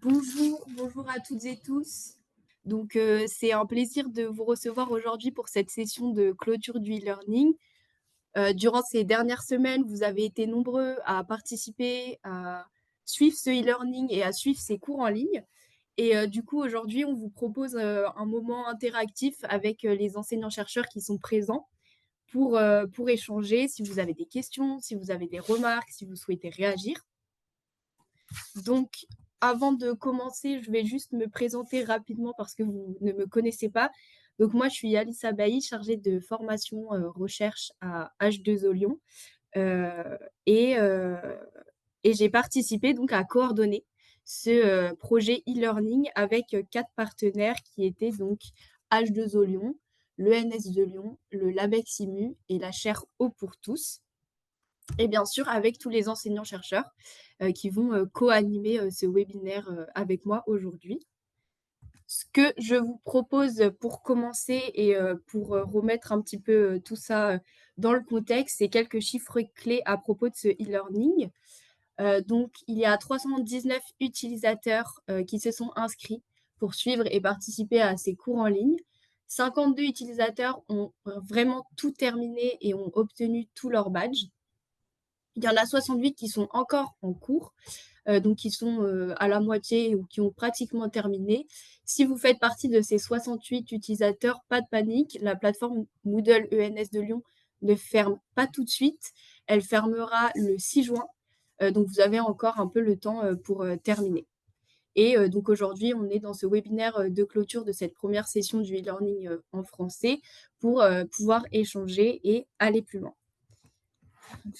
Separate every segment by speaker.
Speaker 1: Bonjour à toutes et tous. C'est un plaisir de vous recevoir aujourd'hui pour cette session de clôture du e-learning. Durant ces dernières semaines, vous avez été nombreux à participer, à suivre ce e-learning et à suivre ces cours en ligne. Du coup, aujourd'hui, on vous propose, un moment interactif avec, les enseignants-chercheurs qui sont présents pour échanger, si vous avez des questions, si vous avez des remarques, si vous souhaitez réagir. Donc, avant de commencer, je vais juste me présenter rapidement parce que vous ne me connaissez pas. Donc, moi, je suis Alice Abahi, chargée de formation recherche à H2O Lyon. Euh, et, euh, et j'ai participé donc à coordonner ce projet e-learning avec 4 partenaires qui étaient donc H2O Lyon, l'ENS de Lyon, le LABEX IMU et la chaire Eau pour tous. Et bien sûr, avec tous les enseignants-chercheurs qui vont co-animer ce webinaire avec moi aujourd'hui. Ce que je vous propose pour commencer et pour remettre un petit peu tout ça dans le contexte, c'est quelques chiffres clés à propos de ce e-learning. Donc, il y a 319 utilisateurs qui se sont inscrits pour suivre et participer à ces cours en ligne. 52 utilisateurs ont vraiment tout terminé et ont obtenu tous leurs badges. Il y en a 68 qui sont encore en cours, donc qui sont à la moitié ou qui ont pratiquement terminé. Si vous faites partie de ces 68 utilisateurs, pas de panique, la plateforme Moodle ENS de Lyon ne ferme pas tout de suite. Elle fermera le 6 juin, donc vous avez encore un peu le temps pour terminer. Et donc aujourd'hui, on est dans ce webinaire de clôture de cette première session du e-learning en français pour pouvoir échanger et aller plus loin.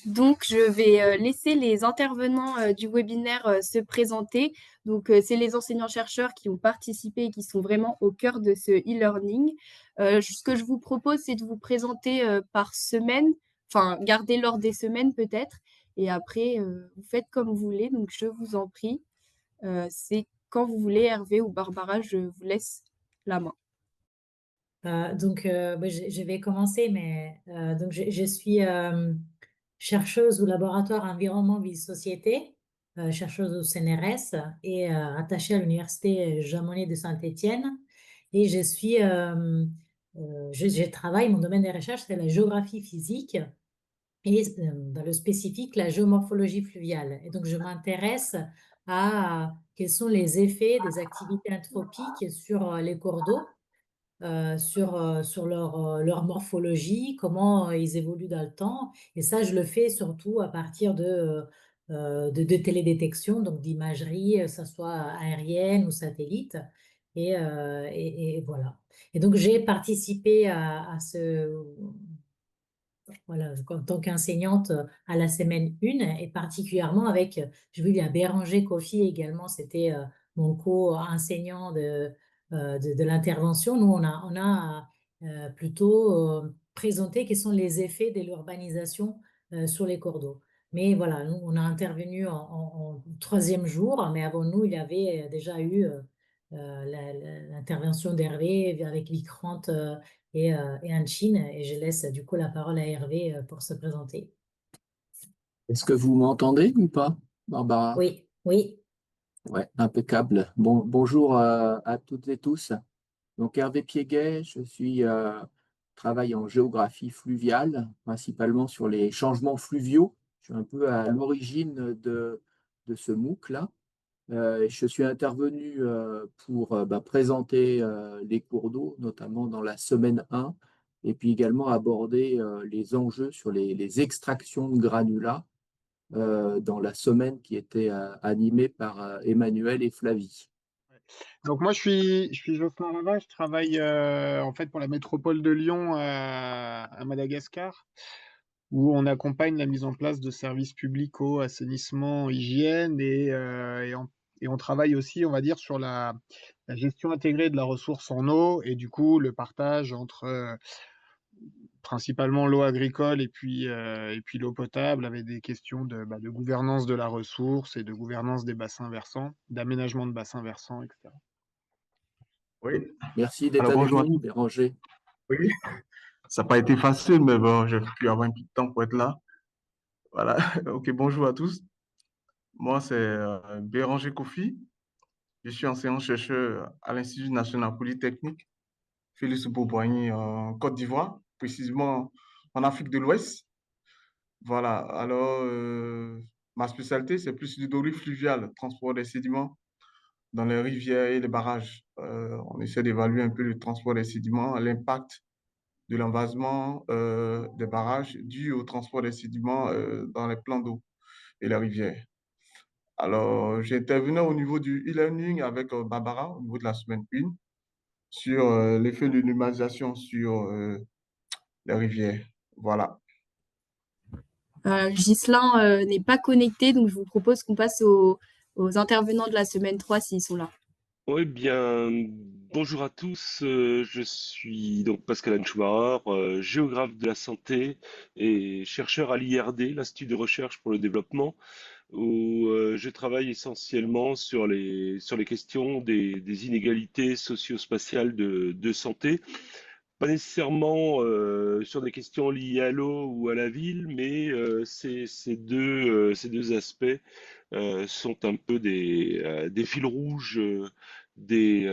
Speaker 1: Donc, je vais laisser les intervenants du webinaire se présenter. Donc, c'est les enseignants-chercheurs qui ont participé et qui sont vraiment au cœur de ce e-learning. Ce que je vous propose, c'est de vous présenter par semaine, enfin, garder l'ordre des semaines peut-être. Et après, vous faites comme vous voulez. Donc, je vous en prie. C'est quand vous voulez, Hervé ou Barbara, je vous laisse la main.
Speaker 2: Je vais commencer, mais je suis chercheuse au laboratoire Environnement Vie Société, chercheuse au CNRS et attachée à l'université Jean Monnet de Saint-Étienne. Et je travaille, mon domaine de recherche, c'est la géographie physique et dans le spécifique, la géomorphologie fluviale. Et donc, je m'intéresse à quels sont les effets des activités anthropiques sur les cours d'eau sur leur morphologie, comment ils évoluent dans le temps. Et ça, je le fais surtout à partir de télédétection, donc d'imagerie, que ce soit aérienne ou satellite. Et voilà. Et donc, j'ai participé à voilà, en tant qu'enseignante à la semaine 1 et particulièrement avec, j'ai vu, il y a Béranger Kofi également, c'était mon co-enseignant de l'intervention. Nous, on a plutôt présenté quels sont les effets de l'urbanisation sur les cours d'eau. Mais voilà, nous, on a intervenu en troisième jour, mais avant nous, il y avait déjà eu l'intervention d'Hervé avec Vikrant et Anne-Chine. Et je laisse du coup la parole à Hervé pour se présenter.
Speaker 3: Est-ce que vous m'entendez ou pas, Barbara?
Speaker 2: Oui, oui.
Speaker 3: Ouais, impeccable. Bonjour à toutes et tous. Donc Hervé Piéguet, travaille en géographie fluviale, principalement sur les changements fluviaux. Je suis un peu à l'origine de ce MOOC-là. Je suis intervenu pour présenter les cours d'eau, notamment dans la semaine 1, et puis également aborder les enjeux sur les extractions de granulats dans la semaine qui était animée par Emmanuel et Flavie.
Speaker 4: Donc moi je suis Geoffroy Rava, je travaille en fait pour la métropole de Lyon à Madagascar, où on accompagne la mise en place de services publics eau, assainissement, hygiène et on travaille aussi, on va dire, sur la gestion intégrée de la ressource en eau et du coup le partage entre principalement l'eau agricole et puis l'eau potable, avec des questions de gouvernance de la ressource et de gouvernance des bassins versants, d'aménagement de bassins versants, etc.
Speaker 5: Oui,
Speaker 3: Merci d'être
Speaker 5: alors
Speaker 3: avec
Speaker 5: bonjour.
Speaker 3: nous, Béranger.
Speaker 5: Oui, ça n'a pas été facile, mais bon, j'ai pu avoir un peu de temps pour être là. Voilà, ok, bonjour à tous. Moi, c'est Béranger Kofi. Je suis enseignant-chercheur à l'Institut national polytechnique, Félix Houphouët-Boigny, en Côte d'Ivoire, précisément en Afrique de l'Ouest. Voilà, alors ma spécialité, c'est plus l'hydraulique fluviale, transport des sédiments dans les rivières et les barrages. On essaie d'évaluer un peu le transport des sédiments, l'impact de l'envasement des barrages dû au transport des sédiments dans les plans d'eau et les rivières. Alors, j'ai intervenu au niveau du e-learning avec Barbara au niveau de la semaine 1 sur l'effet de l'humanisation sur les rivières. Voilà.
Speaker 1: Ghislain n'est pas connecté, donc je vous propose qu'on passe aux intervenants de la semaine 3 s'ils sont là.
Speaker 6: Oui, bien, bonjour à tous. Je suis donc Pascal Schumacher, géographe de la santé et chercheur à l'IRD, l'Institut de recherche pour le développement, où je travaille essentiellement sur les questions des inégalités socio-spatiales de santé. Pas nécessairement sur des questions liées à l'eau ou à la ville, mais ces deux aspects sont un peu des fils rouges des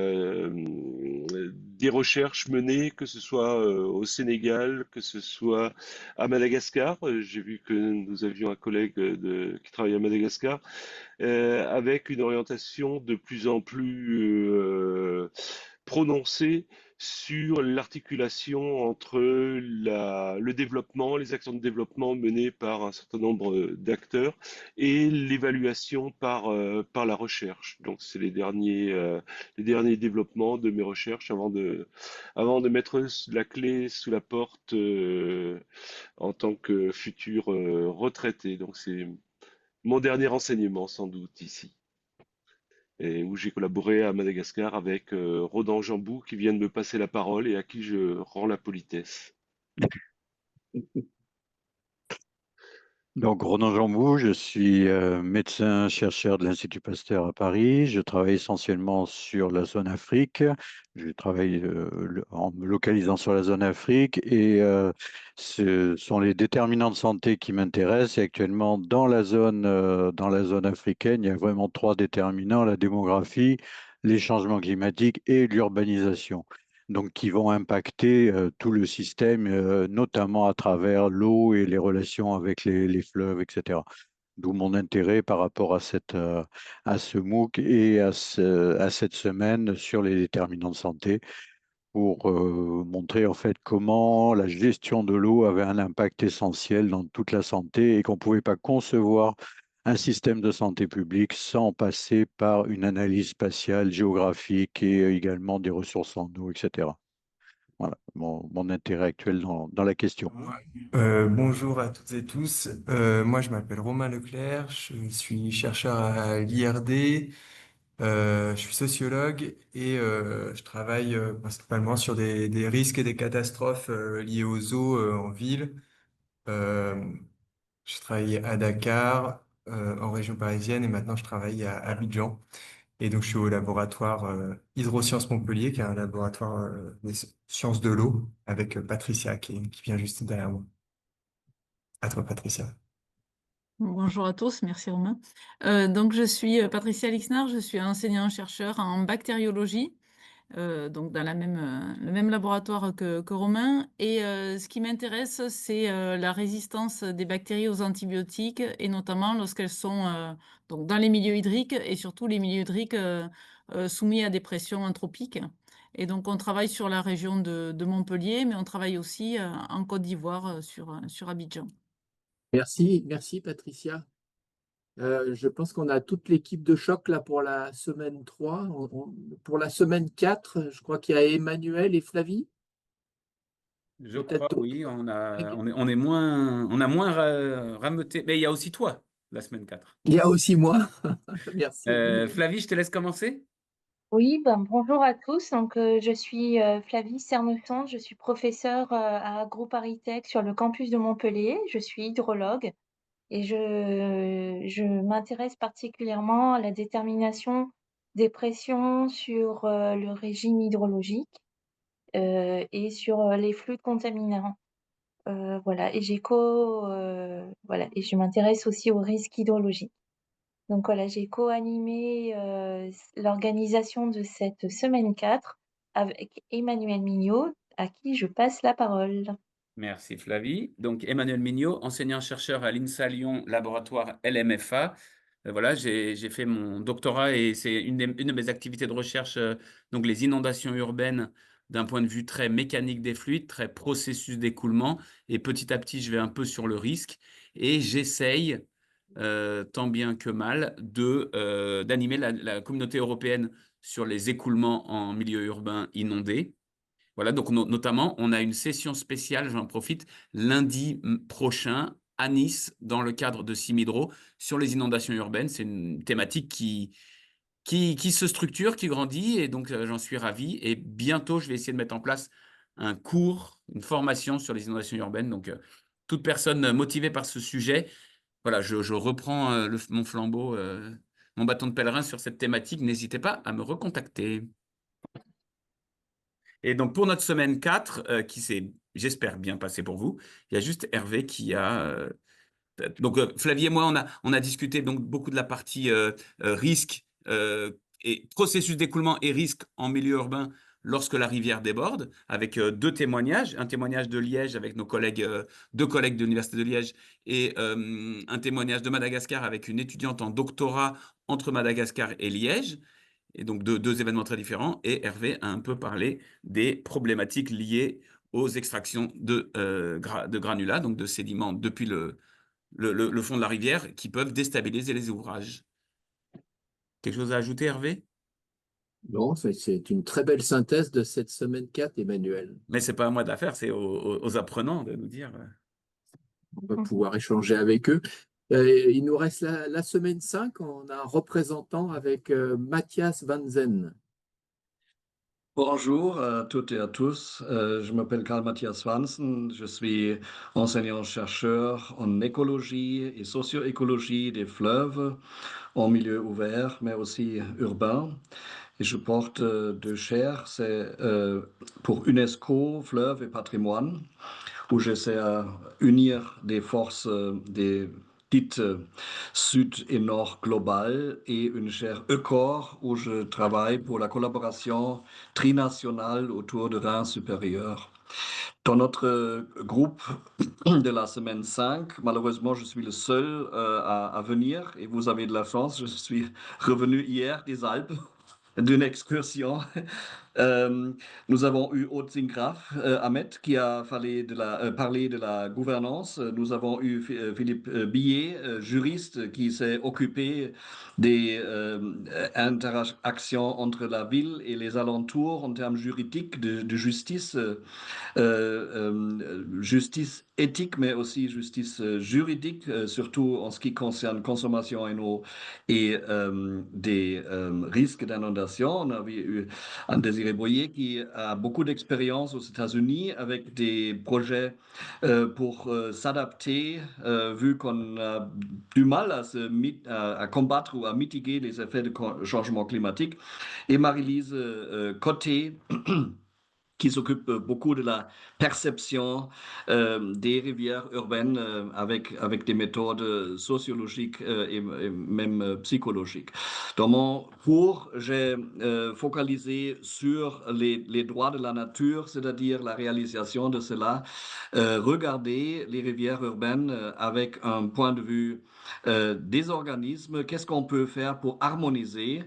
Speaker 6: recherches menées, que ce soit au Sénégal, que ce soit à Madagascar. J'ai vu que nous avions un collègue qui travaille à Madagascar, avec une orientation de plus en plus prononcée sur l'articulation entre le développement, les actions de développement menées par un certain nombre d'acteurs et l'évaluation par la recherche. Donc, c'est les derniers développements de mes recherches avant de mettre la clé sous la porte en tant que futur retraité. Donc, c'est mon dernier enseignement sans doute ici, et où j'ai collaboré à Madagascar avec Rodan Jambou qui vient de me passer la parole et à qui je rends la politesse.
Speaker 7: Donc, Ronan Jambou, je suis médecin-chercheur de l'Institut Pasteur à Paris. Je travaille essentiellement sur la zone Afrique. Je travaille en me localisant sur la zone Afrique et ce sont les déterminants de santé qui m'intéressent. Et actuellement, dans la zone africaine, il y a vraiment trois déterminants, la démographie, les changements climatiques et l'urbanisation, donc qui vont impacter tout le système, notamment à travers l'eau et les relations avec les fleuves, etc. D'où mon intérêt par rapport à ce MOOC et à cette semaine sur les déterminants de santé pour montrer en fait comment la gestion de l'eau avait un impact essentiel dans toute la santé et qu'on ne pouvait pas concevoir un système de santé publique sans passer par une analyse spatiale, géographique et également des ressources en eau, etc. Voilà mon intérêt actuel dans la question.
Speaker 8: Bonjour à toutes et tous. Moi, je m'appelle Romain Leclerc, je suis chercheur à l'IRD, je suis sociologue et je travaille principalement sur des risques et des catastrophes liées aux eaux en ville. Euh, je travaillais à Dakar, en région parisienne, et maintenant je travaille à Abidjan. Et donc, je suis au laboratoire Hydrosciences Montpellier, qui est un laboratoire des sciences de l'eau, avec Patricia qui vient juste derrière moi. À toi, Patricia.
Speaker 9: Bonjour à tous, merci Romain. Donc je suis Patricia Lixnard, je suis enseignant-chercheur en bactériologie, donc dans le même laboratoire que Romain. Et ce qui m'intéresse, c'est la résistance des bactéries aux antibiotiques, et notamment lorsqu'elles sont donc dans les milieux hydriques, et surtout les milieux hydriques soumis à des pressions anthropiques. Et donc on travaille sur la région de Montpellier, mais on travaille aussi en Côte d'Ivoire, sur Abidjan.
Speaker 3: Merci Patricia. Je pense qu'on a toute l'équipe de choc là pour la semaine 3. Pour la semaine 4, je crois qu'il y a Emmanuel et Flavie.
Speaker 10: Je
Speaker 3: Peut-être
Speaker 10: crois, oui, on a moins rameuté. Mais il y a aussi toi, la semaine 4.
Speaker 3: Il y a aussi moi. Merci.
Speaker 10: Flavie, je te laisse commencer.
Speaker 11: Oui, bonjour à tous. Donc, je suis Flavie Serneton, je suis professeure à AgroParisTech sur le campus de Montpellier. Je suis hydrologue et je m'intéresse particulièrement à la détermination des pressions sur le régime hydrologique et sur les flux contaminants. Voilà, et voilà, et je m'intéresse aussi aux risques hydrologiques. Donc voilà, j'ai co-animé l'organisation de cette semaine 4 avec Emmanuel Mignot, à qui je passe la parole.
Speaker 10: Merci Flavie. Donc Emmanuel Mignot, enseignant-chercheur à l'INSA Lyon, laboratoire LMFA. Voilà, j'ai fait mon doctorat et c'est une de mes activités de recherche, donc les inondations urbaines d'un point de vue très mécanique des fluides, très processus d'écoulement. Et petit à petit, je vais un peu sur le risque et j'essaye, tant bien que mal, d'animer la communauté européenne sur les écoulements en milieu urbain inondé. Voilà, donc notamment, on a une session spéciale, j'en profite, lundi prochain à Nice, dans le cadre de Cimidro, sur les inondations urbaines. C'est une thématique qui se structure, qui grandit, et donc j'en suis ravi. Et bientôt, je vais essayer de mettre en place un cours, une formation sur les inondations urbaines. Donc, toute personne motivée par ce sujet, voilà, je reprends mon flambeau, mon bâton de pèlerin sur cette thématique. N'hésitez pas à me recontacter. Et donc, pour notre semaine 4, qui s'est, j'espère, bien passée pour vous, il y a juste Hervé qui a... donc, Flavie et moi, on a discuté donc, beaucoup de la partie risque et processus d'écoulement et risque en milieu urbain lorsque la rivière déborde, avec 2 témoignages. Un témoignage de Liège avec nos collègues, 2 collègues de l'Université de Liège, et un témoignage de Madagascar avec une étudiante en doctorat entre Madagascar et Liège. Et donc, 2 événements très différents. Et Hervé a un peu parlé des problématiques liées aux extractions de granulats, donc de sédiments depuis le fond de la rivière, qui peuvent déstabiliser les ouvrages. Quelque chose à ajouter, Hervé?
Speaker 3: Non, c'est une très belle synthèse de cette semaine 4, Emmanuel.
Speaker 10: Mais ce n'est pas à moi de la faire, c'est aux apprenants de nous dire.
Speaker 3: On va pouvoir échanger avec eux. Il nous reste la semaine 5, on a un représentant avec Matthias Van Zen.
Speaker 12: Bonjour à toutes et à tous. Je m'appelle Karl Matthias Swanson. Je suis enseignant-chercheur en écologie et socio-écologie des fleuves en milieu ouvert, mais aussi urbain. Et je porte 2 chaires, c'est pour UNESCO, fleuves et patrimoine, où j'essaie à unir des forces des dites Sud et Nord globales, et une chaire ECOR où je travaille pour la collaboration trinationale autour de Rhin supérieur. Dans notre groupe de la semaine 5, malheureusement, je suis le seul à venir, et vous avez de la chance, je suis revenu hier des Alpes d'une excursion. Nous avons eu Odzin Graf, Ahmed, qui a parlé de la gouvernance. Nous avons eu Philippe Billet, juriste, qui s'est occupé des interactions entre la ville et les alentours en termes juridiques de justice, justice éthique, mais aussi justice juridique, surtout en ce qui concerne consommation et des risques d'inondation. On avait eu Désiré Boyer qui a beaucoup d'expérience aux États-Unis avec des projets pour s'adapter, vu qu'on a du mal à combattre ou à mitiguer les effets du changement climatique. Et Marie-Lise Côté, qui s'occupe beaucoup de la perception des rivières urbaines avec des méthodes sociologiques et même psychologiques. Dans mon cours, j'ai focalisé sur les droits de la nature, c'est-à-dire la réalisation de cela, regarder les rivières urbaines avec un point de vue des organismes. Qu'est-ce qu'on peut faire pour harmoniser?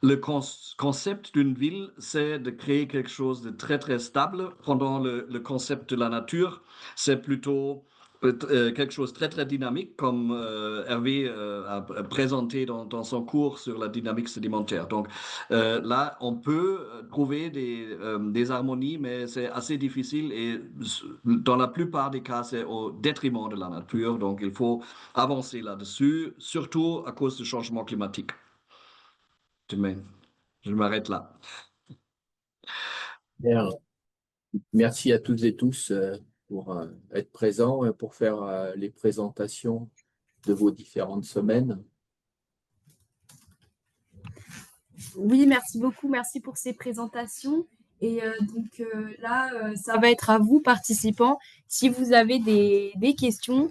Speaker 12: Le concept d'une ville, c'est de créer quelque chose de très, très stable, pendant le concept de la nature, c'est plutôt quelque chose de très, très dynamique, comme Hervé a présenté dans son cours sur la dynamique sédimentaire. Donc là, on peut trouver des harmonies, mais c'est assez difficile, et dans la plupart des cas, c'est au détriment de la nature. Donc il faut avancer là-dessus, surtout à cause du changement climatique. Je m'arrête là.
Speaker 3: Bien. Merci à toutes et tous pour être présents, pour faire les présentations de vos différentes semaines.
Speaker 1: Oui, merci beaucoup, merci pour ces présentations. Et là, ça va être à vous, participants. Si vous avez des questions,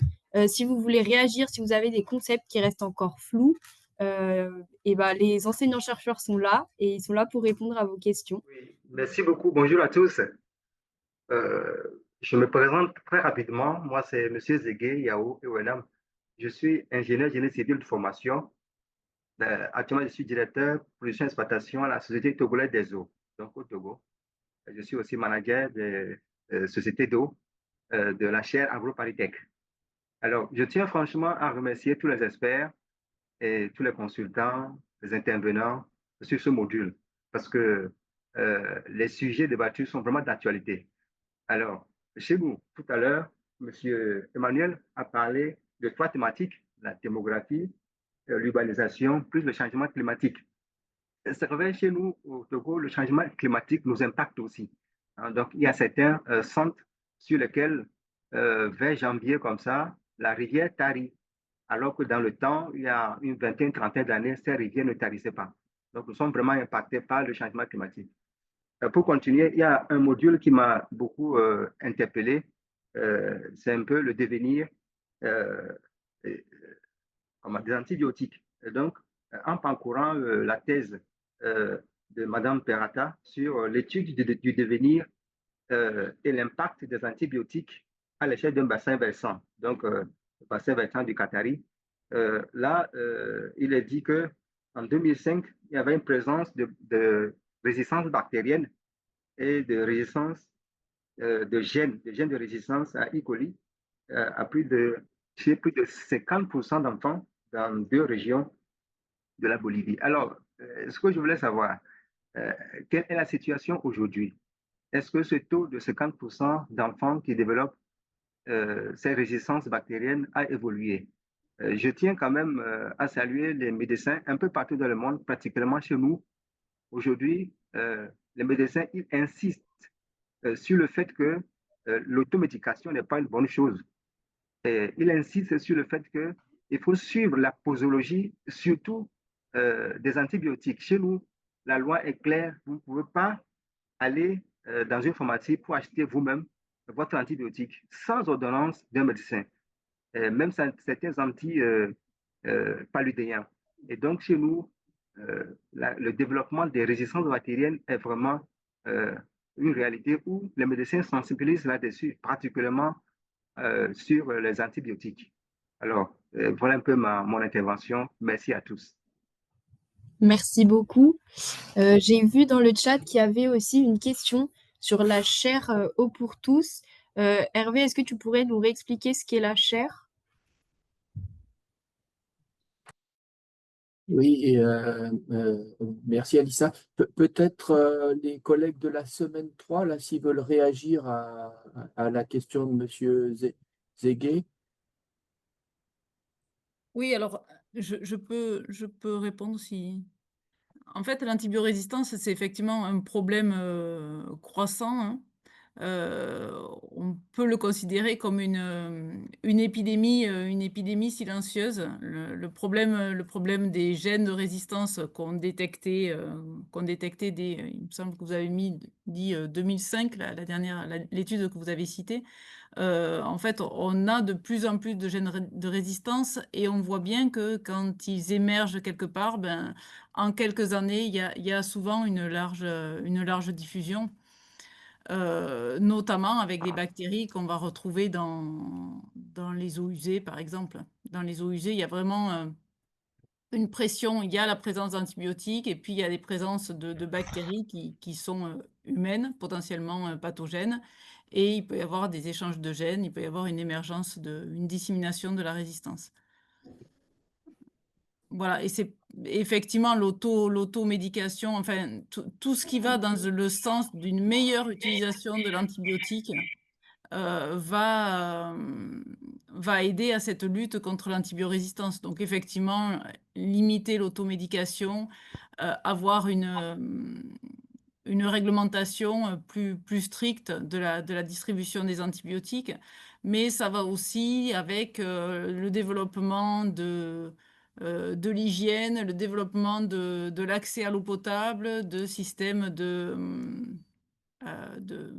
Speaker 1: si vous voulez réagir, si vous avez des concepts qui restent encore flous, Et bah, les enseignants-chercheurs sont là et ils sont là pour répondre à vos questions.
Speaker 13: Oui, merci beaucoup. Bonjour à tous. Je me présente très rapidement. Moi, c'est Monsieur Zegué Yao Ewenam. Je suis ingénieur génie civil de formation. Actuellement, je suis directeur production et exploitation à la Société togolaise des eaux, donc au Togo. Je suis aussi manager de société d'eau de la chaire AgroParisTech. Alors, je tiens franchement à remercier tous les experts et tous les consultants, les intervenants sur ce module, parce que les sujets débattus sont vraiment d'actualité. Alors, chez nous, tout à l'heure, M. Emmanuel a parlé de trois thématiques, la démographie, l'urbanisation, plus le changement climatique. C'est vrai, chez nous, au Togo, le changement climatique nous impacte aussi. Hein, donc, il y a certains centres sur lesquels, vers janvier comme ça, la rivière tarit, alors que dans le temps, il y a une vingtaine, trentaine d'années, ces rivières ne tarissaient pas. Donc, nous sommes vraiment impactés par le changement climatique. Pour continuer, il y a un module qui m'a beaucoup interpellé. C'est un peu le devenir des antibiotiques. Et donc, en parcourant la thèse de Madame Perata sur l'étude du devenir et l'impact des antibiotiques à l'échelle d'un bassin versant, donc le bassin versant du Qatari, là, il est dit qu'en 2005, il y avait une présence de résistance bactérienne et de résistance de gènes de résistance à E. coli à chez plus de 50% d'enfants dans 2 régions de la Bolivie. Alors, ce que je voulais savoir, quelle est la situation aujourd'hui? Est-ce que ce taux de 50% d'enfants qui développent ces résistances bactériennes a évolué? Je tiens quand même à saluer les médecins un peu partout dans le monde, particulièrement chez nous. Aujourd'hui, les médecins ils insistent sur le fait que l'automédication n'est pas une bonne chose. Il insiste sur le fait qu'il faut suivre la posologie, surtout des antibiotiques. Chez nous, la loi est claire, vous ne pouvez pas aller dans une pharmacie pour acheter vous-même votre antibiotique sans ordonnance d'un médecin, même certains antipaludéens. Et donc, chez nous, le développement des résistances bactériennes est vraiment une réalité où les médecins sensibilisent là-dessus, particulièrement sur les antibiotiques. Alors, voilà un peu mon intervention. Merci à tous.
Speaker 1: Merci beaucoup. J'ai vu dans le chat qu'il y avait aussi une question sur la chaire eau pour tous. Hervé, est-ce que tu pourrais nous réexpliquer ce qu'est la chaire?
Speaker 3: Oui, et, merci Alissa. Peut-être les collègues de la semaine 3, là, s'ils veulent réagir à la question de M. Zegué.
Speaker 9: Oui, alors je peux répondre si. En fait, l'antibiorésistance, c'est effectivement un problème croissant, hein. On peut le considérer comme une épidémie silencieuse. Le problème des gènes de résistance qu'on détectait dès, il me semble que vous avez dit 2005, l'étude que vous avez citée. En fait, on a de plus en plus de gènes de résistance et on voit bien que quand ils émergent quelque part, ben, en quelques années, il y a souvent une large diffusion. Notamment avec des bactéries qu'on va retrouver dans les eaux usées, par exemple. Dans les eaux usées, il y a vraiment une pression, il y a la présence d'antibiotiques et puis il y a des présences de bactéries qui sont humaines, potentiellement pathogènes. Et il peut y avoir des échanges de gènes, il peut y avoir une émergence, une dissémination de la résistance. Voilà, et c'est effectivement l'automédication, enfin, tout ce qui va dans le sens d'une meilleure utilisation de l'antibiotique va aider à cette lutte contre l'antibiorésistance. Donc effectivement, limiter l'automédication, avoir une réglementation plus stricte de la distribution des antibiotiques, mais ça va aussi avec le développement de l'hygiène, le développement de l'accès à l'eau potable, de systèmes euh, de,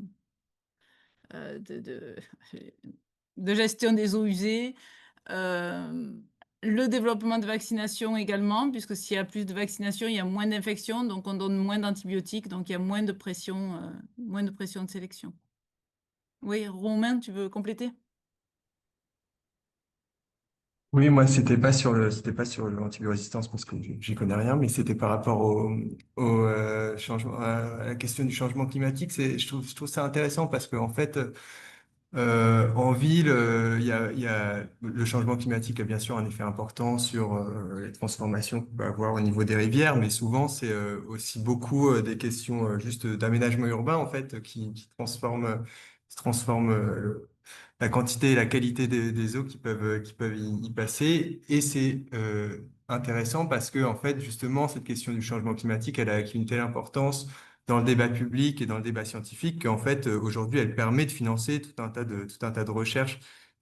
Speaker 9: de gestion des eaux usées, Le développement de vaccination également, puisque s'il y a plus de vaccination, il y a moins d'infections, donc on donne moins d'antibiotiques, donc il y a moins de pression de sélection. Oui, Romain, tu veux compléter?
Speaker 8: Oui, moi, c'était pas sur l'antibiorésistance parce que j'y connais rien, mais c'était par rapport au changement, à la question du changement climatique. Je trouve ça intéressant parce qu'en fait, en ville, il y a le changement climatique a bien sûr un effet important sur les transformations qu'on peut avoir au niveau des rivières, mais souvent c'est aussi beaucoup des questions juste d'aménagement urbain en fait qui transforment la quantité et la qualité des eaux qui peuvent y passer. Et c'est intéressant parce que en fait justement cette question du changement climatique, elle a acquis une telle importance dans le débat public et dans le débat scientifique qu'en fait, aujourd'hui, elle permet de financer tout un tas de recherches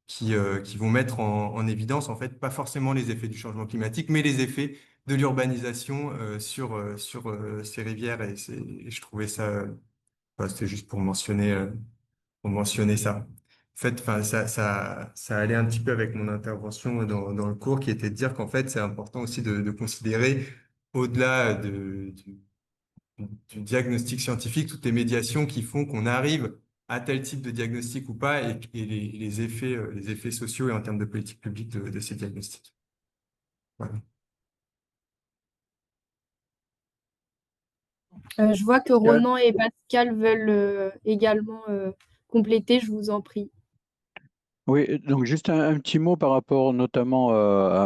Speaker 8: qui vont mettre en évidence, en fait, pas forcément les effets du changement climatique, mais les effets de l'urbanisation sur ces rivières. Et je trouvais ça, enfin, c'était juste pour mentionner ça. En fait, enfin, ça allait un petit peu avec mon intervention dans le cours qui était de dire qu'en fait, c'est important aussi de considérer au-delà du diagnostic scientifique, toutes les médiations qui font qu'on arrive à tel type de diagnostic ou pas et les effets sociaux et en termes de politique publique de ces diagnostics. Voilà.
Speaker 1: Je vois que
Speaker 3: Pascal.
Speaker 1: Ronan et Pascal veulent également compléter, je vous en prie.
Speaker 7: Oui, donc juste un petit mot par rapport notamment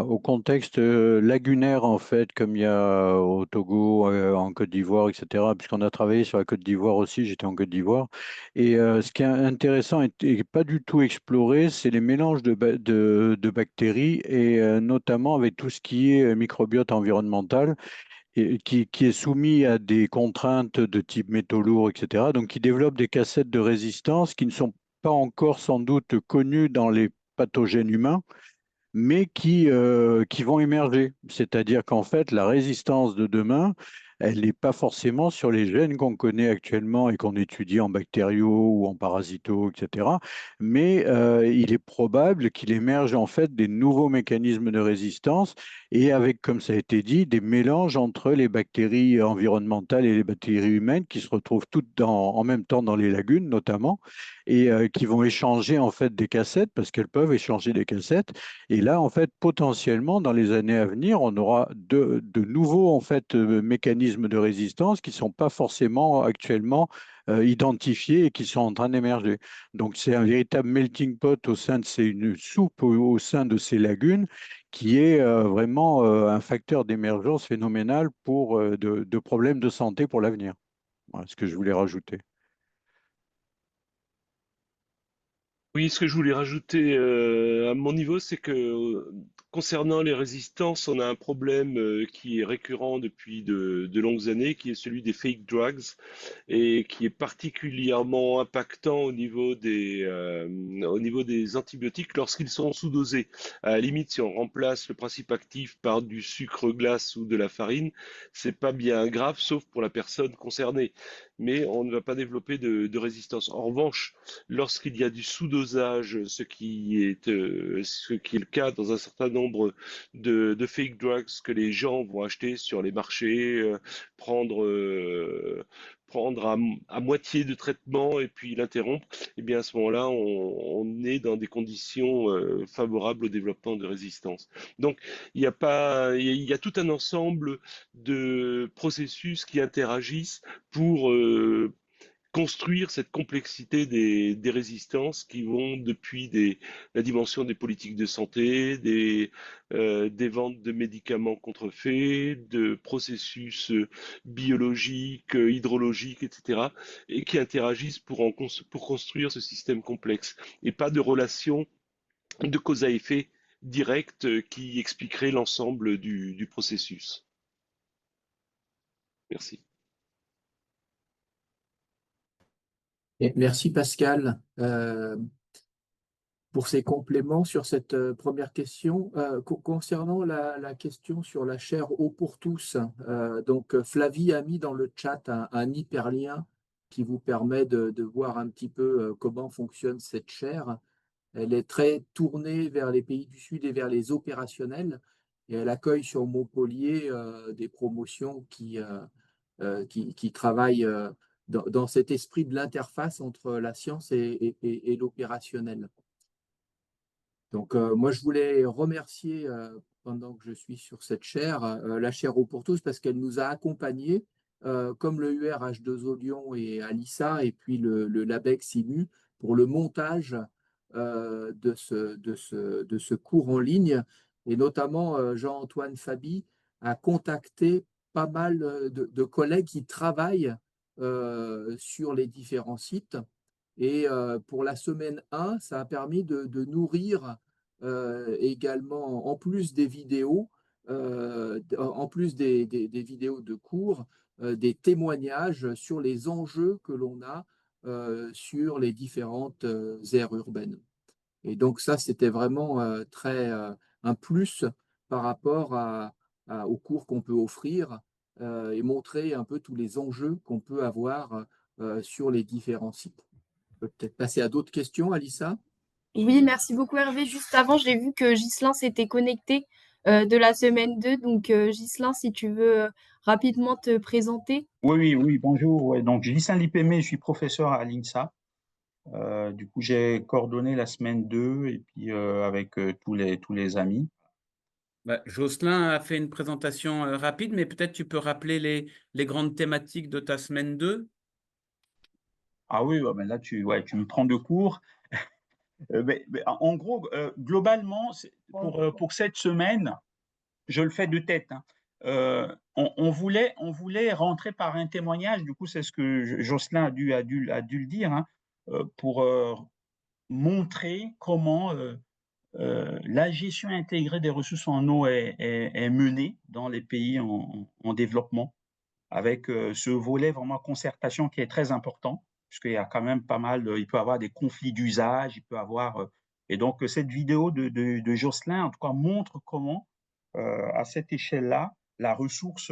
Speaker 7: au contexte lagunaire en fait, comme il y a au Togo, en Côte d'Ivoire, etc. Puisqu'on a travaillé sur la Côte d'Ivoire aussi, j'étais en Côte d'Ivoire. Et ce qui est intéressant et pas du tout exploré, c'est les mélanges de bactéries et notamment avec tout ce qui est microbiote environnemental et qui est soumis à des contraintes de type métaux lourds, etc. Donc, qui développe des cassettes de résistance qui ne sont pas encore sans doute connues dans les pathogènes humains, mais qui vont émerger. C'est-à-dire qu'en fait, la résistance de demain, elle n'est pas forcément sur les gènes qu'on connaît actuellement et qu'on étudie en bactériaux ou en parasito, etc. Mais il est probable qu'il émerge en fait des nouveaux mécanismes de résistance et avec, comme ça a été dit, des mélanges entre les bactéries environnementales et les bactéries humaines qui se retrouvent toutes en même temps dans les lagunes notamment et qui vont échanger en fait des cassettes parce qu'elles peuvent échanger des cassettes et là, en fait, potentiellement, dans les années à venir, on aura de nouveaux en fait, mécanismes de résistance qui ne sont pas forcément actuellement identifiés et qui sont en train d'émerger. Donc, c'est un véritable melting pot c'est une soupe au sein de ces lagunes qui est vraiment un facteur d'émergence phénoménal pour de problèmes de santé pour l'avenir. Voilà ce que je voulais rajouter.
Speaker 6: Oui, ce que je voulais rajouter à mon niveau, c'est que concernant les résistances, on a un problème qui est récurrent depuis de longues années, qui est celui des fake drugs et qui est particulièrement impactant au niveau des antibiotiques lorsqu'ils sont sous-dosés. À la limite, si on remplace le principe actif par du sucre glace ou de la farine, c'est pas bien grave, sauf pour la personne concernée. Mais on ne va pas développer de résistance. En revanche, lorsqu'il y a du sous-dosage, ce qui est le cas dans un certain nombre de fake drugs que les gens vont acheter sur les marchés, prendre, euh, prendre à moitié de traitement et puis l'interrompre, et bien à ce moment-là, on est dans des conditions favorables au développement de résistance. Donc, il y a pas, il y a tout un ensemble de processus qui interagissent pour construire cette complexité des résistances qui vont depuis la dimension des politiques de santé, des ventes de médicaments contrefaits, de processus biologiques, hydrologiques, etc., et qui interagissent pour construire ce système complexe, et pas de relation de cause à effet directe qui expliquerait l'ensemble du processus. Merci.
Speaker 3: Et merci Pascal pour ces compléments sur cette première question. Concernant la question sur la chaire Eau pour tous, donc Flavie a mis dans le chat un hyperlien qui vous permet de voir un petit peu comment fonctionne cette chaire. Elle est très tournée vers les pays du Sud et vers les opérationnels. Et elle accueille sur Montpellier des promotions qui travaillent dans cet esprit de l'interface entre la science et l'opérationnel. Donc, moi, je voulais remercier, pendant que je suis sur cette chaire, la chaire Eau pour tous, parce qu'elle nous a accompagnés, comme le UR-H2O Lyon et Alissa, et puis le LABEX IMU, pour le montage de ce cours en ligne. Et notamment, Jean-Antoine Fabi a contacté pas mal de collègues qui travaillent sur les différents sites. Et pour la semaine 1, ça a permis de nourrir également, en plus des vidéos, en plus des vidéos de cours, des témoignages sur les enjeux que l'on a sur les différentes aires urbaines. Et donc ça, c'était vraiment un plus par rapport aux cours qu'on peut offrir et montrer un peu tous les enjeux qu'on peut avoir sur les différents sites. On peut peut-être passer à d'autres questions, Alissa?
Speaker 1: Oui, merci beaucoup Hervé. Juste avant, j'ai vu que Ghislain s'était connecté de la semaine 2. Donc, Ghislain, si tu veux rapidement te présenter.
Speaker 14: Oui, bonjour. Ouais, donc, Ghislain Lipémé, je suis professeur à l'INSA. Du coup, j'ai coordonné la semaine 2 et puis avec tous les amis.
Speaker 10: Bah, Jocelyn a fait une présentation rapide, mais peut-être tu peux rappeler les grandes thématiques de ta semaine 2.
Speaker 14: Ah oui, ouais, ben là, tu me prends de court. En gros, globalement, pour cette semaine, je le fais de tête, hein. On voulait rentrer par un témoignage, du coup, c'est ce que Jocelyn a dû le dire, hein, pour montrer comment la gestion intégrée des ressources en eau est menée dans les pays en développement, avec ce volet vraiment concertation qui est très important, puisqu'il y a quand même pas mal, il peut y avoir des conflits d'usage, il peut y avoir. Et donc, cette vidéo de Jocelyn, en tout cas, montre comment, à cette échelle-là, la ressource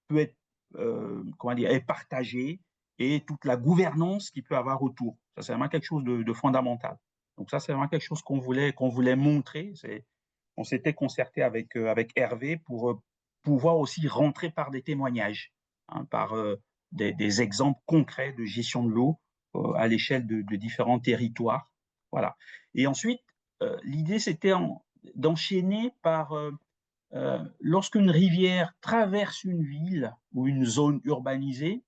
Speaker 14: peut être, est partagée et toute la gouvernance qu'il peut y avoir autour. Ça, c'est vraiment quelque chose de fondamental. Donc, ça, c'est vraiment quelque chose qu'on voulait montrer. On s'était concerté avec Hervé pour pouvoir aussi rentrer par des témoignages, hein, par des exemples concrets de gestion de l'eau à l'échelle de différents territoires. Voilà. Et ensuite, l'idée, c'était d'enchaîner par lorsqu'une rivière traverse une ville ou une zone urbanisée,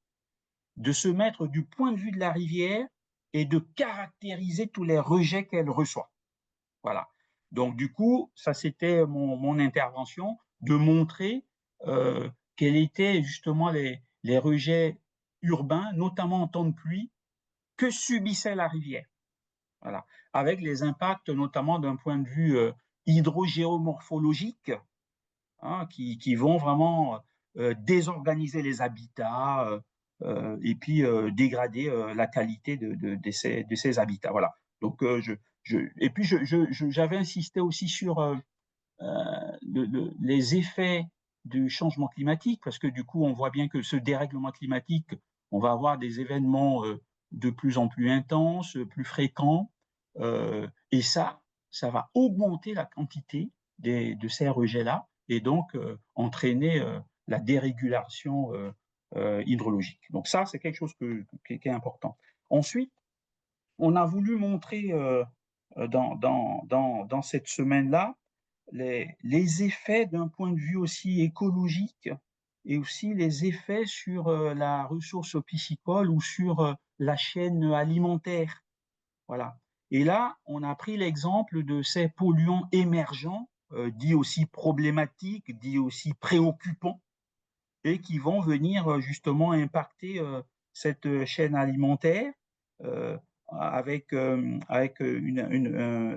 Speaker 14: de se mettre du point de vue de la rivière et de caractériser tous les rejets qu'elle reçoit. Voilà. Donc, du coup, ça, c'était mon intervention, de montrer quels étaient justement les rejets urbains, notamment en temps de pluie, que subissait la rivière. Voilà. Avec les impacts, notamment d'un point de vue hydrogéomorphologique, hein, qui vont vraiment désorganiser les habitats et puis dégrader la qualité de ces habitats. Voilà. Donc, et puis, j'avais insisté aussi sur les effets du changement climatique, parce que du coup, on voit bien que ce dérèglement climatique, on va avoir des événements de plus en plus intenses, plus fréquents, et ça va augmenter la quantité de ces rejets-là, et donc entraîner la dérégulation hydrologique. Donc ça, c'est quelque chose qui est important. Ensuite, on a voulu montrer dans cette semaine-là les effets d'un point de vue aussi écologique et aussi les effets sur la ressource piscicole ou sur la chaîne alimentaire. Voilà. Et là, on a pris l'exemple de ces polluants émergents, dits aussi problématiques, dits aussi préoccupants, et qui vont venir justement impacter cette chaîne alimentaire avec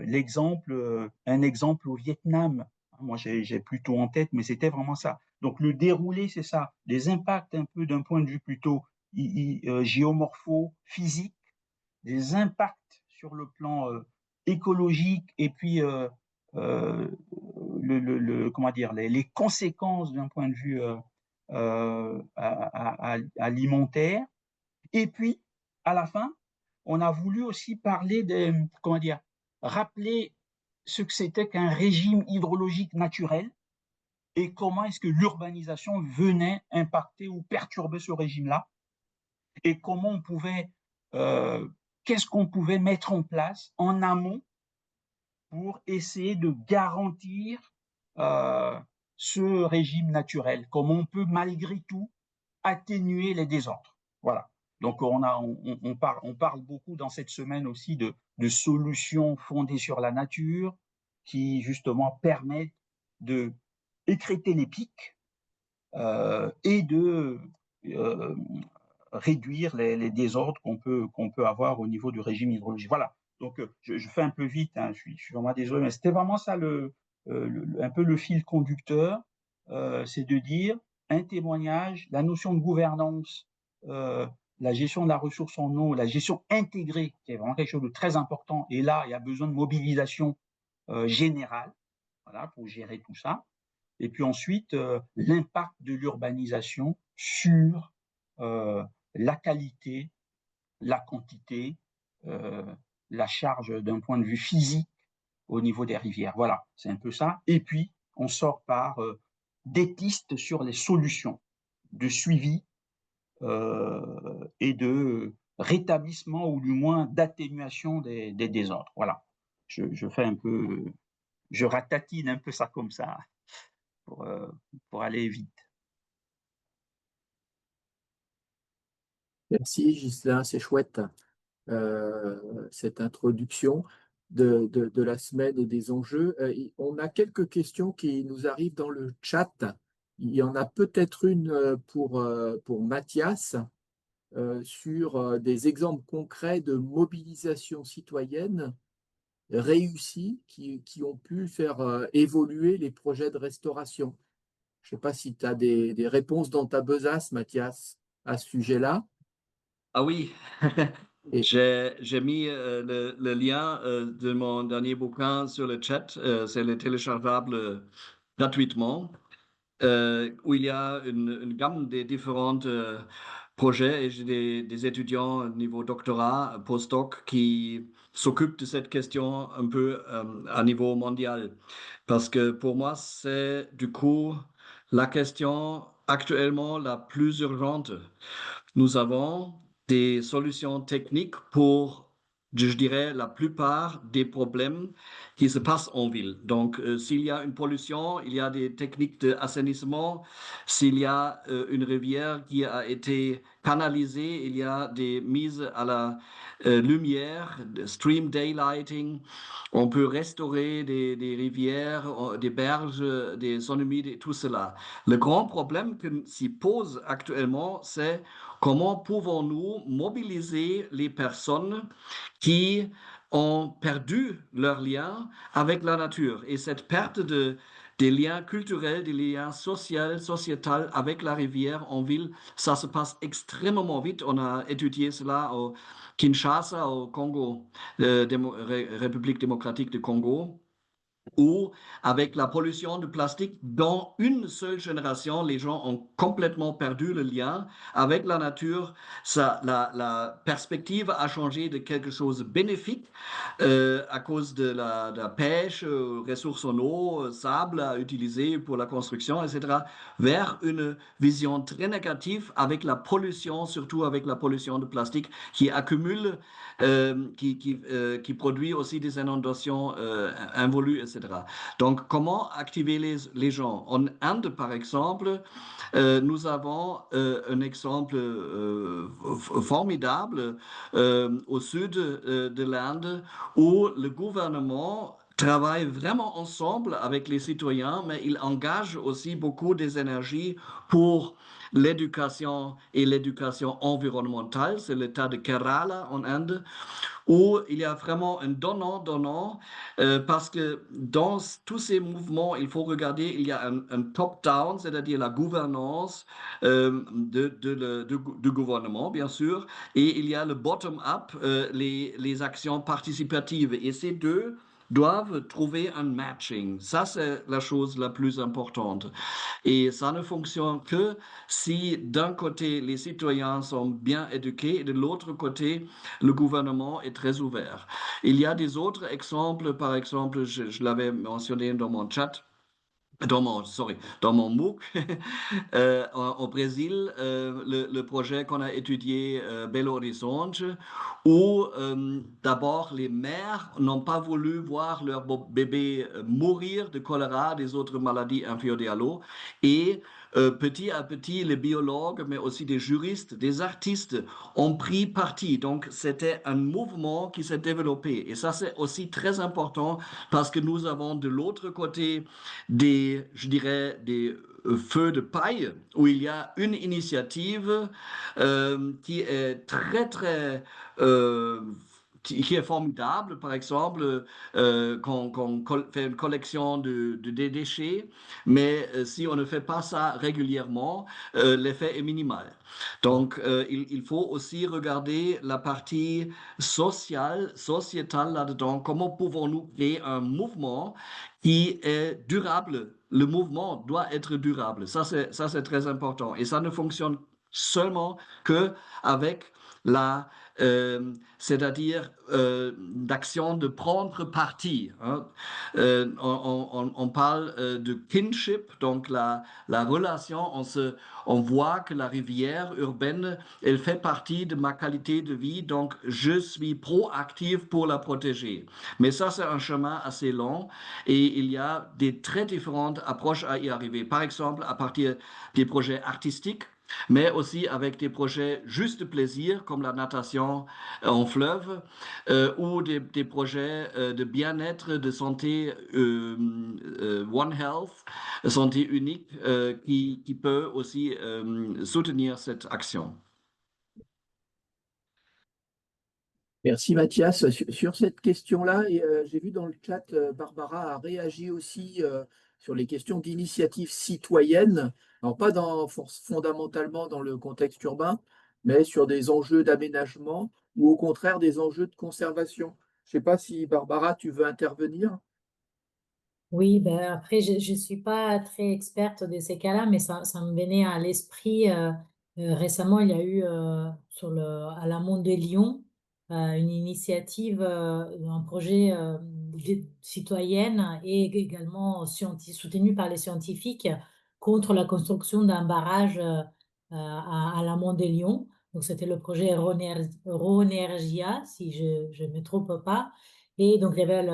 Speaker 14: l'exemple, un exemple au Vietnam. Moi, j'ai plutôt en tête, mais c'était vraiment ça. Donc, le déroulé, c'est ça. Les impacts un peu d'un point de vue plutôt géomorpho-physique, des impacts sur le plan écologique et puis comment dire, les conséquences d'un point de vue alimentaire. Et puis, à la fin, on a voulu aussi parler comment dire, rappeler ce que c'était qu'un régime hydrologique naturel et comment est-ce que l'urbanisation venait impacter ou perturber ce régime-là, et comment on pouvait, qu'est-ce qu'on pouvait mettre en place en amont pour essayer de garantir ce régime naturel, comment on peut malgré tout atténuer les désordres. Voilà. Donc on parle beaucoup dans cette semaine aussi de solutions fondées sur la nature qui justement permettent de écrêter les pics et de réduire les désordres qu'on peut avoir au niveau du régime hydrologique. Voilà. Donc je fais un peu vite, hein, je suis vraiment désolé, mais c'était vraiment ça un peu le fil conducteur, c'est de dire un témoignage, la notion de gouvernance, la gestion de la ressource en eau, la gestion intégrée, qui est vraiment quelque chose de très important. Et là, il y a besoin de mobilisation générale, voilà, pour gérer tout ça. Et puis ensuite, l'impact de l'urbanisation sur la qualité, la quantité, la charge d'un point de vue physique au niveau des rivières. Voilà, c'est un peu ça. Et puis, on sort par des pistes sur les solutions de suivi et de rétablissement ou du moins d'atténuation des désordres. Voilà, je fais un peu, je ratatine un peu ça comme ça pour aller vite.
Speaker 3: Merci Ghislain, c'est chouette cette introduction de la semaine et des enjeux. On a quelques questions qui nous arrivent dans le chat. Il y en a peut-être une pour Mathias sur des exemples concrets de mobilisation citoyenne réussis qui ont pu faire évoluer les projets de restauration. Je ne sais pas si tu as des réponses dans ta besace, Mathias, à ce sujet-là.
Speaker 12: Ah oui, j'ai mis le lien de mon dernier bouquin sur le chat. C'est le téléchargeable gratuitement, où il y a une gamme des différents projets, et j'ai des étudiants au niveau doctorat, postdoc, qui s'occupent de cette question un peu à niveau mondial. Parce que pour moi, c'est du coup la question actuellement la plus urgente. Nous avons des solutions techniques pour, je dirais, la plupart des problèmes qui se passent en ville. Donc, s'il y a une pollution, il y a des techniques d'assainissement. S'il y a une rivière qui a été canalisée, il y a des mises à la lumière, stream daylighting. On peut restaurer des rivières, des berges, des zones humides, tout cela. Le grand problème que s'y pose actuellement, c'est comment pouvons-nous mobiliser les personnes qui ont perdu leur lien avec la nature? Et cette perte des liens culturels, des liens sociétals avec la rivière en ville, ça se passe extrêmement vite. On a étudié cela au Kinshasa, au Congo, République démocratique du Congo, où, avec la pollution de plastique, dans une seule génération, les gens ont complètement perdu le lien avec la nature. La perspective a changé de quelque chose de bénéfique à cause de la pêche, ressources en eau, sable à utiliser pour la construction, etc., vers une vision très négative avec la pollution, surtout avec la pollution de plastique qui accumule, qui produit aussi des inondations involues, etc. Donc, comment activer les gens? En Inde, par exemple, nous avons un exemple formidable au sud de l'Inde où le gouvernement travaille vraiment ensemble avec les citoyens, mais il engage aussi beaucoup des énergies pour l'éducation et l'éducation environnementale. C'est l'état de Kerala en Inde, où il y a vraiment un donnant-donnant, parce que dans tous ces mouvements, il faut regarder, il y a un top-down, c'est-à-dire la gouvernance du gouvernement, bien sûr, et il y a le bottom-up, les actions participatives. Et ces deux doivent trouver un matching. Ça, c'est la chose la plus importante. Et ça ne fonctionne que si d'un côté, les citoyens sont bien éduqués et de l'autre côté, le gouvernement est très ouvert. Il y a des autres exemples, par exemple, je l'avais mentionné dans mon chat, dans mon MOOC, au Brésil, le projet qu'on a étudié, Belo Horizonte, où d'abord les mères n'ont pas voulu voir leur bébé mourir de choléra, des autres maladies inférieures à l'eau, et petit à petit, les biologues, mais aussi des juristes, des artistes ont pris parti. Donc, c'était un mouvement qui s'est développé. Et ça, c'est aussi très important parce que nous avons de l'autre côté je dirais, des feux de paille où il y a une initiative qui est très, qui est formidable, par exemple, qu'on fait une collection des déchets, mais si on ne fait pas ça régulièrement, l'effet est minimal. Donc, il faut aussi regarder la partie sociétale là-dedans. Comment pouvons-nous créer un mouvement qui est durable? Le mouvement doit être durable. Ça, c'est très important. Et ça ne fonctionne seulement qu'avec c'est-à-dire d'action de prendre parti. Hein. On parle de kinship, donc la relation, on voit que la rivière urbaine, elle fait partie de ma qualité de vie, donc je suis proactif pour la protéger. Mais ça, c'est un chemin assez long et il y a des très différentes approches à y arriver. Par exemple, à partir des projets artistiques, mais aussi avec des projets juste de plaisir, comme la natation en fleuve, ou des projets de bien-être, de santé One Health, santé unique, qui peut aussi soutenir cette action.
Speaker 3: Merci Mathias. Sur cette question-là, j'ai vu dans le chat, Barbara a réagi aussi sur les questions d'initiative citoyenne. Alors pas fondamentalement dans le contexte urbain, mais sur des enjeux d'aménagement ou au contraire des enjeux de conservation. Je ne sais pas si Barbara, tu veux intervenir.
Speaker 2: Oui, ben après, je ne suis pas très experte de ces cas-là, mais ça me venait à l'esprit. Récemment, il y a eu à l'amont de Lyon une initiative, un projet citoyenne et également soutenu par les scientifiques contre la construction d'un barrage à l'amont de Lyon. Donc, c'était le projet Ronergia, si je ne me trompe pas. Et donc, il y avait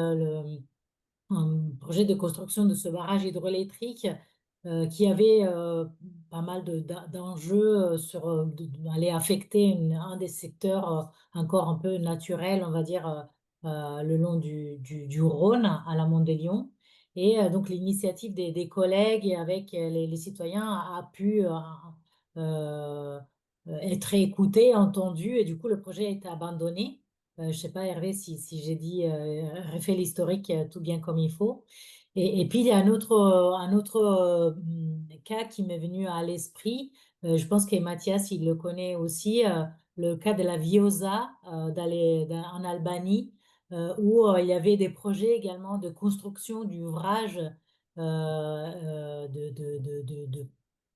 Speaker 2: un projet de construction de ce barrage hydroélectrique qui avait pas mal d'enjeux aller affecter un des secteurs encore un peu naturels, on va dire, le long du Rhône à l'amont des Lyon. Et donc l'initiative des collègues et avec les citoyens a pu être écoutée, entendue, et du coup le projet a été abandonné. Je ne sais pas, Hervé, si j'ai refait l'historique tout bien comme il faut. Et puis, il y a un autre cas qui m'est venu à l'esprit. Je pense que Mathias, il le connaît aussi, le cas de la Viosa en Albanie, où il y avait des projets également de construction d'ouvrages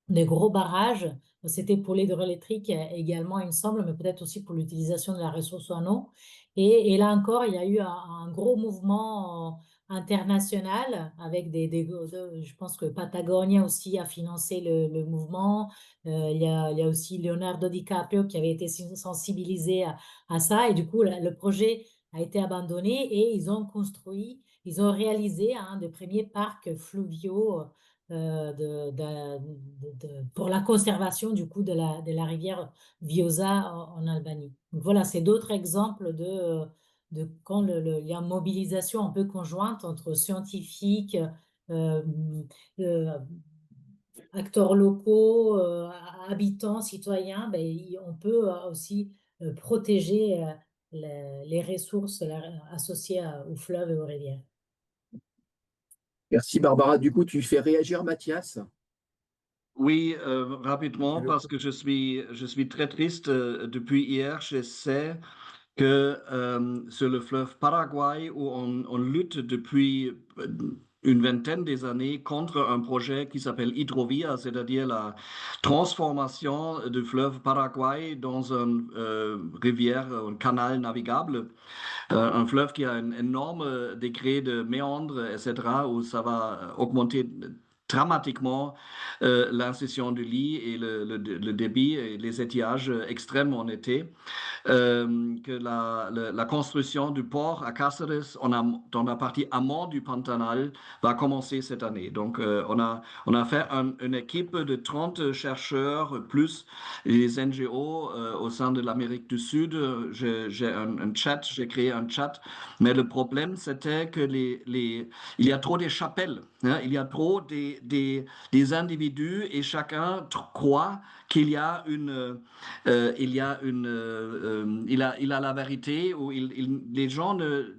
Speaker 2: des gros barrages. C'était pour l'hydroélectrique également, il me semble, mais peut-être aussi pour l'utilisation de la ressource en eau. Et là encore, il y a eu un gros mouvement international avec je pense que Patagonia aussi a financé le mouvement. Il y a aussi Leonardo DiCaprio qui avait été sensibilisé à ça. Et du coup, le projet a été abandonné et ils ont réalisé des premiers parcs fluviaux pour la conservation du coup de la rivière Vjosa en Albanie. Donc voilà, c'est d'autres exemples de quand il y a une mobilisation un peu conjointe entre scientifiques, euh, acteurs locaux, habitants, citoyens, ben, on peut aussi protéger les ressources associées aux fleuves et aux rivières.
Speaker 3: Merci Barbara. Du coup, tu fais réagir Mathias.
Speaker 12: Oui, rapidement, parce que je suis très triste. Depuis hier, j'essaie que sur le fleuve Paraguay, où on lutte depuis une vingtaine des années contre un projet qui s'appelle Hydrovia, c'est-à-dire la transformation du fleuve Paraguay dans une rivière, un canal navigable, un fleuve qui a un énorme degré de méandre, etc., où ça va augmenter dramatiquement l'incision du lit et le débit et les étiages extrêmes en été. Que la construction du port à Cáceres, dans la partie amont du Pantanal, va commencer cette année. Donc, on a fait une équipe de 30 chercheurs, plus les NGO au sein de l'Amérique du Sud. J'ai un chat, j'ai créé un chat. Mais le problème, c'était que il y a trop des chapelles. Hein, il y a trop des individus et chacun croit qu'il y a il a la vérité ou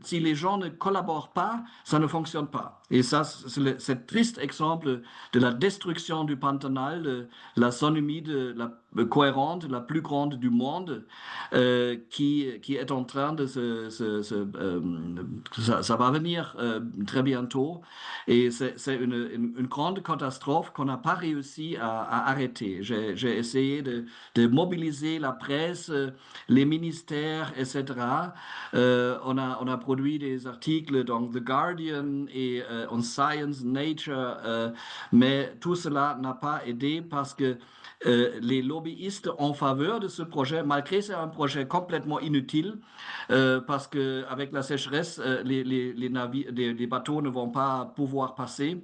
Speaker 12: si les gens ne collaborent pas, ça ne fonctionne pas. Et ça, c'est ce triste exemple de la destruction du Pantanal, la zone humide cohérente, la plus grande du monde, qui est en train de ça va venir très bientôt. Et c'est une grande catastrophe qu'on n'a pas réussi à arrêter. J'ai essayé de mobiliser la presse, les ministères, etc. On a produit des articles dans The Guardian et en Science, Nature, mais tout cela n'a pas aidé parce que les lobbyistes en faveur de ce projet, malgré que c'est un projet complètement inutile, parce qu'avec la sécheresse, les bateaux ne vont pas pouvoir passer.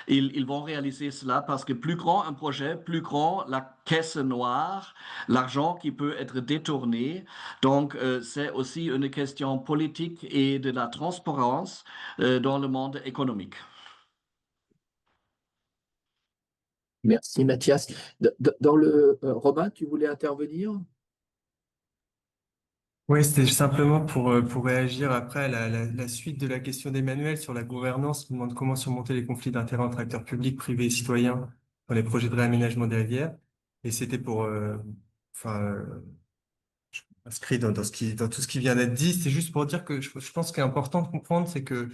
Speaker 12: Ils vont réaliser cela parce que plus grand un projet, plus grand la caisse noire, l'argent qui peut être détourné. Donc, c'est aussi une question politique et de la transparence dans le monde économique.
Speaker 3: Merci Mathias. Romain, tu voulais intervenir?
Speaker 8: Oui, c'était simplement pour réagir après à la suite de la question d'Emmanuel sur la gouvernance, qui demande comment surmonter les conflits d'intérêts entre acteurs publics, privés et citoyens dans les projets de réaménagement des rivières. Et c'était inscrit dans tout ce qui vient d'être dit. C'est juste pour dire que je pense qu'il est important de comprendre, c'est que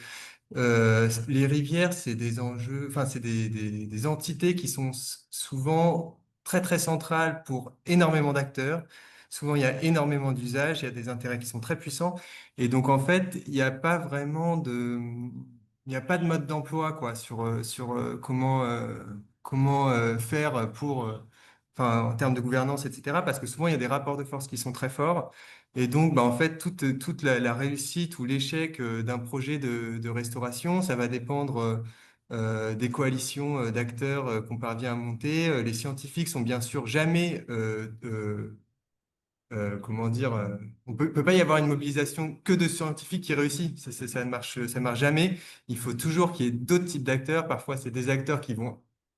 Speaker 8: les rivières, c'est des enjeux, enfin, c'est des entités qui sont souvent très, très centrales pour énormément d'acteurs. Souvent, il y a énormément d'usages, il y a des intérêts qui sont très puissants. Et donc, en fait, il n'y a pas vraiment il n'y a pas de mode d'emploi, quoi, sur comment faire enfin, en termes de gouvernance, etc. Parce que souvent, il y a des rapports de force qui sont très forts. Et donc, en fait, toute la réussite ou l'échec d'un projet de restauration, ça va dépendre des coalitions d'acteurs qu'on parvient à monter. Les scientifiques sont bien sûr jamais, comment dire, on peut pas y avoir une mobilisation que de scientifiques qui réussit. Ça ne marche jamais. Il faut toujours qu'il y ait d'autres types d'acteurs. Parfois, c'est des acteurs qui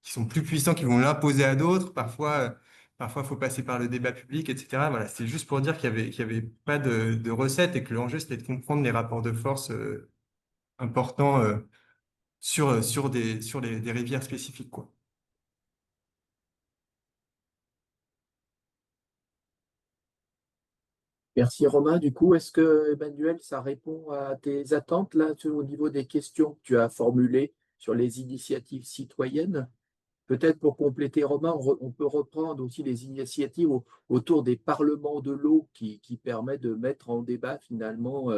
Speaker 8: sont plus puissants, qui vont l'imposer à d'autres. Parfois, il faut passer par le débat public, etc. Voilà, c'est juste pour dire qu'il y avait pas de recette et que l'enjeu, c'était de comprendre les rapports de force importants sur des rivières spécifiques, quoi.
Speaker 3: Merci Romain. Du coup, est-ce que Emmanuel, ça répond à tes attentes là au niveau des questions que tu as formulées sur les initiatives citoyennes? Peut-être pour compléter Romain, on peut reprendre aussi les initiatives autour des parlements de l'eau qui permet de mettre en débat finalement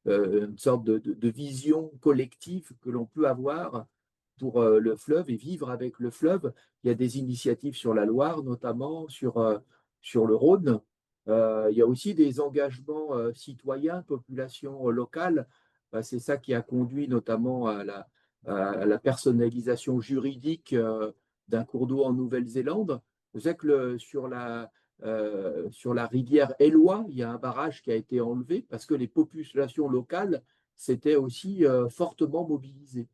Speaker 3: une sorte de vision collective que l'on peut avoir pour le fleuve et vivre avec le fleuve. Il y a des initiatives sur la Loire, notamment sur le Rhône. Il y a aussi des engagements citoyens, population locale. C'est ça qui a conduit notamment à la personnalisation juridique d'un cours d'eau en Nouvelle-Zélande. Vous savez que sur la rivière Eloi, il y a un barrage qui a été enlevé parce que les populations locales s'étaient aussi fortement mobilisées.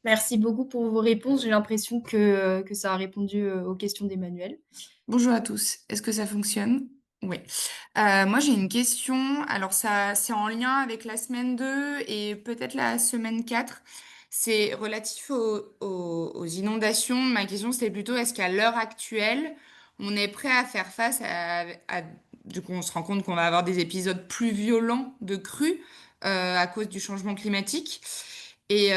Speaker 1: Merci beaucoup pour vos réponses. J'ai l'impression que ça a répondu aux questions d'Emmanuel.
Speaker 15: Bonjour à tous. Est-ce que ça fonctionne? Oui. Moi, j'ai une question. Alors, ça, c'est en lien avec la semaine 2 et peut-être la semaine 4. C'est relatif aux inondations. Ma question, c'est plutôt, est-ce qu'à l'heure actuelle, on est prêt à faire face du coup, on se rend compte qu'on va avoir des épisodes plus violents de crues à cause du changement climatique. Et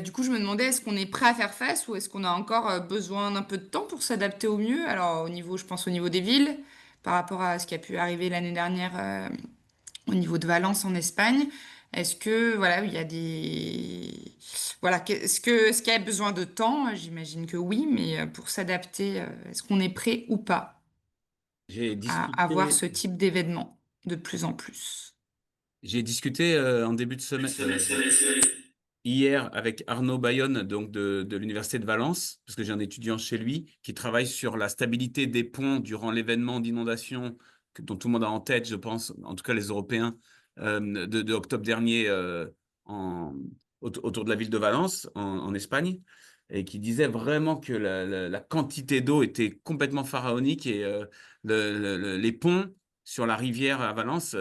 Speaker 15: du coup, je me demandais, est-ce qu'on est prêt à faire face ou est-ce qu'on a encore besoin d'un peu de temps pour s'adapter au mieux? Alors, je pense au niveau des villes, par rapport à ce qui a pu arriver l'année dernière au niveau de Valence en Espagne. Est-ce que, voilà, il y a des... Voilà, est-ce qu'il y a besoin de temps? J'imagine que oui, mais pour s'adapter, est-ce qu'on est prêt ou pas
Speaker 10: J'ai
Speaker 15: à avoir
Speaker 10: discuté,
Speaker 15: ce type d'événement de plus en plus?
Speaker 10: j'ai discuté en début de semaine, hier avec Arnaud Bayonne, donc de l'Université de Valence, parce que j'ai un étudiant chez lui qui travaille sur la stabilité des ponts durant l'événement d'inondation dont tout le monde a en tête, je pense, en tout cas les Européens, de octobre dernier en, autour de la ville de Valence, en Espagne, et qui disait vraiment que la quantité d'eau était complètement pharaonique et les ponts sur la rivière à Valence,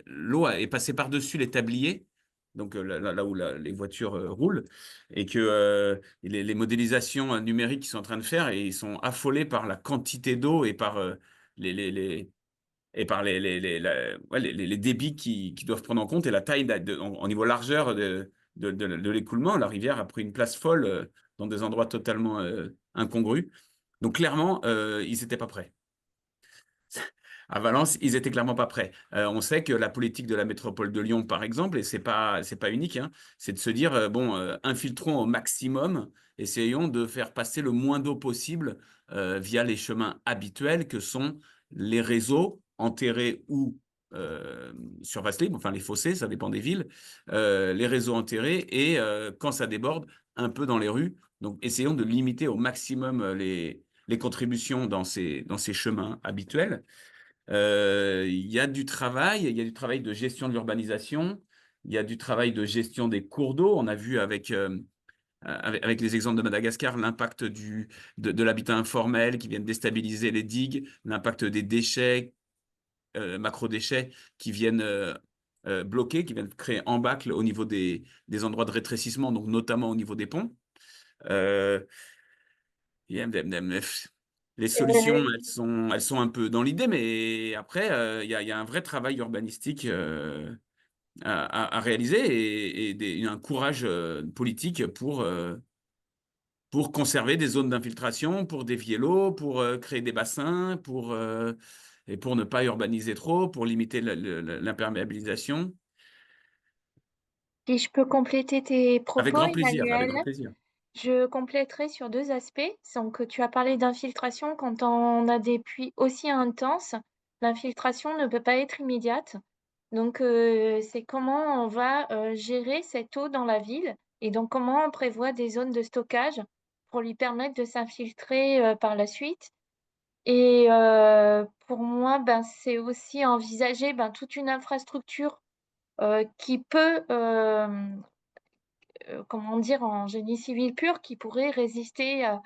Speaker 10: l'eau est passée par-dessus les tabliers, donc là où les voitures roulent, et que les modélisations numériques qu'ils sont en train de faire, et ils sont affolés par la quantité d'eau et par les et par les débits qui doivent prendre en compte et la taille en niveau largeur de l'écoulement. La rivière a pris une place folle dans des endroits totalement incongrus. Donc clairement, ils n'étaient pas prêts. À Valence, ils étaient clairement pas prêts. On sait que la politique de la métropole de Lyon, par exemple, et c'est pas unique, hein, c'est de se dire infiltrons au maximum, essayons de faire passer le moins d'eau possible via les chemins habituels que sont les réseaux enterrés ou surface libre, enfin les fossés, ça dépend des villes, les réseaux enterrés et quand ça déborde, un peu dans les rues. Donc essayons de limiter au maximum les contributions dans ces chemins habituels. Il y a du travail de gestion de l'urbanisation, il y a du travail de gestion des cours d'eau. On a vu avec les exemples de Madagascar l'impact de l'habitat informel qui vient déstabiliser les digues, l'impact des déchets, macro-déchets qui viennent bloquer, qui viennent créer embâcles au niveau des endroits de rétrécissement, donc notamment au niveau des ponts. Les solutions, elles sont un peu dans l'idée, mais après, il y a un vrai travail urbanistique à réaliser et un courage politique pour conserver des zones d'infiltration, pour dévier l'eau, pour créer des bassins, et pour ne pas urbaniser trop, pour limiter l'imperméabilisation.
Speaker 11: Si je peux compléter tes
Speaker 10: Avec
Speaker 11: propos,
Speaker 10: grand plaisir, avec
Speaker 11: Emmanuel,
Speaker 10: grand plaisir.
Speaker 11: je compléterai sur deux aspects. Donc, tu as parlé d'infiltration. Quand on a des puits aussi intenses, l'infiltration ne peut pas être immédiate. Donc, c'est comment on va gérer cette eau dans la ville et donc comment on prévoit des zones de stockage pour lui permettre de s'infiltrer par la suite. Et pour moi, ben, c'est aussi envisager toute une infrastructure qui peut comment dire, en génie civil pur, qui pourrait résister à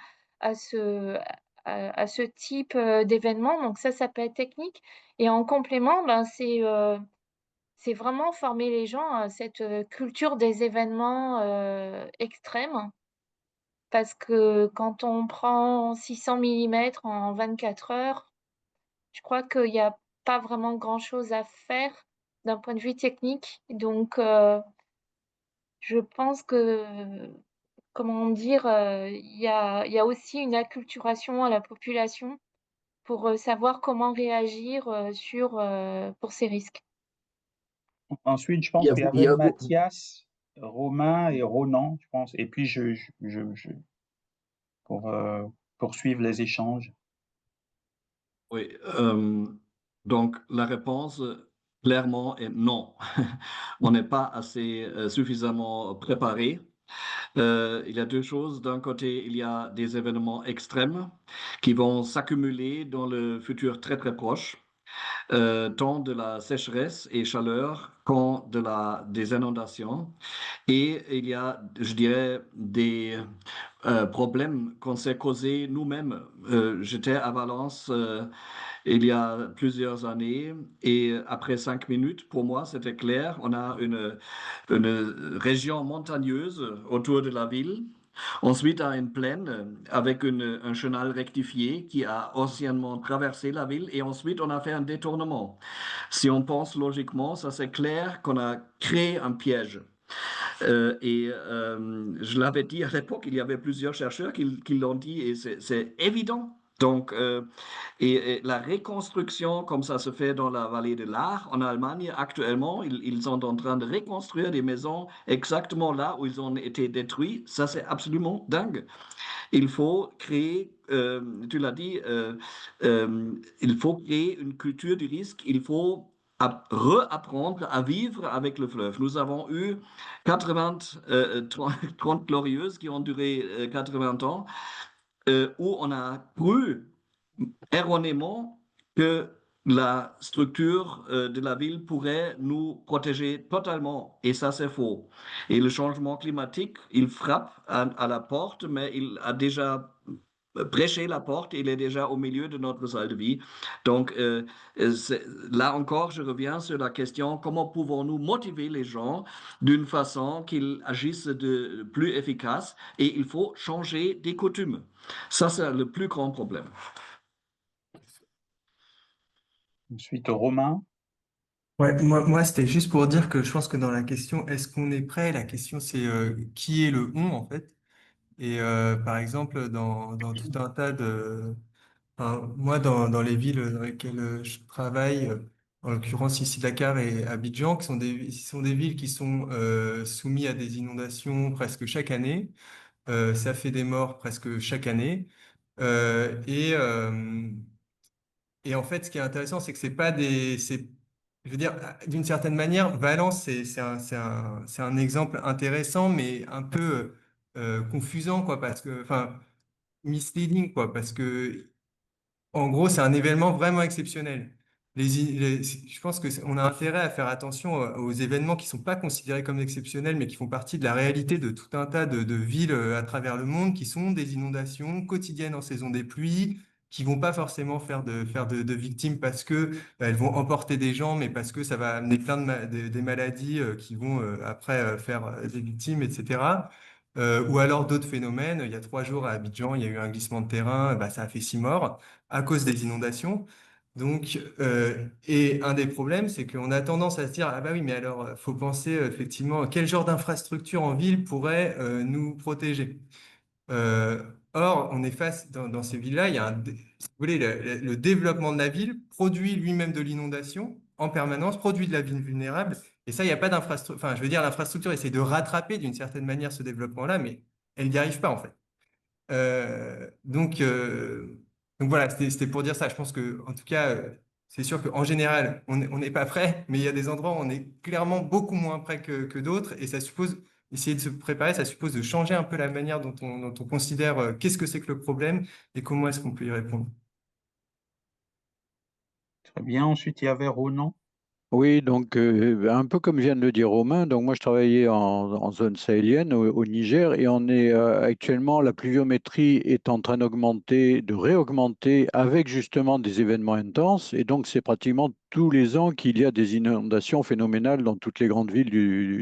Speaker 11: à ce type d'événement. Donc ça peut être technique. Et en complément, c'est vraiment former les gens à cette culture des événements extrêmes. Parce que quand on prend 600 millimètres en 24 heures, je crois qu'il n'y a pas vraiment grand-chose à faire d'un point de vue technique. Donc, je pense que comment dire, il y a aussi une acculturation à la population pour, savoir comment réagir, pour ces risques.
Speaker 14: Ensuite, je pense qu'il y avait Mathias, Romain et Ronan, je pense. Et puis, pour poursuivre les échanges.
Speaker 12: Oui, donc la réponse clairement est non. On n'est pas assez suffisamment préparé. Il y a deux choses. D'un côté, il y a des événements extrêmes qui vont s'accumuler dans le futur très très proche, tant de la sécheresse et chaleur qu'en des inondations. Et il y a, je dirais, des problèmes qu'on s'est causés nous-mêmes. J'étais à Valence il y a plusieurs années et après 5 minutes, pour moi, c'était clair. On a une région montagneuse autour de la ville Ensuite, à une plaine avec un chenal rectifié qui a anciennement traversé la ville. Et ensuite, on a fait un détournement. Si on pense logiquement, ça c'est clair qu'on a créé un piège. Je l'avais dit à l'époque, il y avait plusieurs chercheurs qui l'ont dit, et c'est évident. Donc, et la reconstruction, comme ça se fait dans la vallée de l'Ar, en Allemagne, actuellement, ils sont en train de reconstruire des maisons exactement là où ils ont été détruits. Ça, c'est absolument dingue. Il faut créer, tu l'as dit, il faut créer une culture du risque. Il faut reapprendre à vivre avec le fleuve. Nous avons eu 30 glorieuses qui ont duré 80 ans, où on a cru erronément que la structure de la ville pourrait nous protéger totalement. Et ça, c'est faux. Et le changement climatique, il frappe à la porte, mais il a déjà prêché la porte, il est déjà au milieu de notre salle de vie. Donc, là encore, je reviens sur la question, comment pouvons-nous motiver les gens d'une façon qu'ils agissent de plus efficace? Et il faut changer des coutumes. Ça, c'est le plus grand problème.
Speaker 14: Ensuite, Romain.
Speaker 8: Ouais, moi c'était juste pour dire que je pense que dans la question, est-ce qu'on est prêt? La question, c'est qui est le on, en fait? Et par exemple, dans tout un tas de... enfin, moi, dans les villes dans lesquelles je travaille, en l'occurrence ici Dakar et Abidjan, qui sont des villes qui sont soumises à des inondations presque chaque année. Ça fait des morts presque chaque année. Euh, et, euh, et en fait, ce qui est intéressant, c'est que c'est pas des... je veux dire, d'une certaine manière, Valence, c'est un exemple intéressant, mais un peu confusant, quoi, parce que... Enfin, misleading, quoi, parce que en gros, c'est un événement vraiment exceptionnel. Je pense qu'on a intérêt à faire attention aux événements qui ne sont pas considérés comme exceptionnels, mais qui font partie de la réalité de tout un tas de villes à travers le monde, qui sont des inondations quotidiennes en saison des pluies, qui vont pas forcément faire de victimes parce que elles vont emporter des gens, mais parce que ça va amener plein des maladies qui vont après faire des victimes, etc. Ou alors d'autres phénomènes. Il y a 3 jours à Abidjan, il y a eu un glissement de terrain, bah, ça a fait 6 morts à cause des inondations. Donc, et un des problèmes, c'est qu'on a tendance à se dire, ah bah oui, mais alors, faut penser effectivement quel genre d'infrastructure en ville pourrait nous protéger. Or, on est face dans ces villes-là, il y a si vous voulez, le développement de la ville produit lui-même de l'inondation en permanence, produit de la ville vulnérable. Et ça, il n'y a pas d'infrastructure. Enfin, je veux dire, l'infrastructure essaie de rattraper d'une certaine manière ce développement-là, mais elle n'y arrive pas en fait. Euh, donc, euh, donc voilà, c'était pour dire ça. Je pense que, en tout cas, c'est sûr qu'en général, on n'est pas prêt, mais il y a des endroits où on est clairement beaucoup moins prêt que d'autres, et ça suppose, essayer de se préparer, ça suppose de changer un peu la manière dont on considère qu'est-ce que c'est que le problème et comment est-ce qu'on peut y répondre.
Speaker 14: Très bien. Ensuite, il y avait Ronan.
Speaker 7: Oui, donc un peu comme vient de le dire Romain, donc moi je travaillais en zone sahélienne au Niger et on est actuellement, la pluviométrie est en train d'augmenter, de réaugmenter avec justement des événements intenses et donc c'est pratiquement tous les ans qu'il y a des inondations phénoménales dans toutes les grandes villes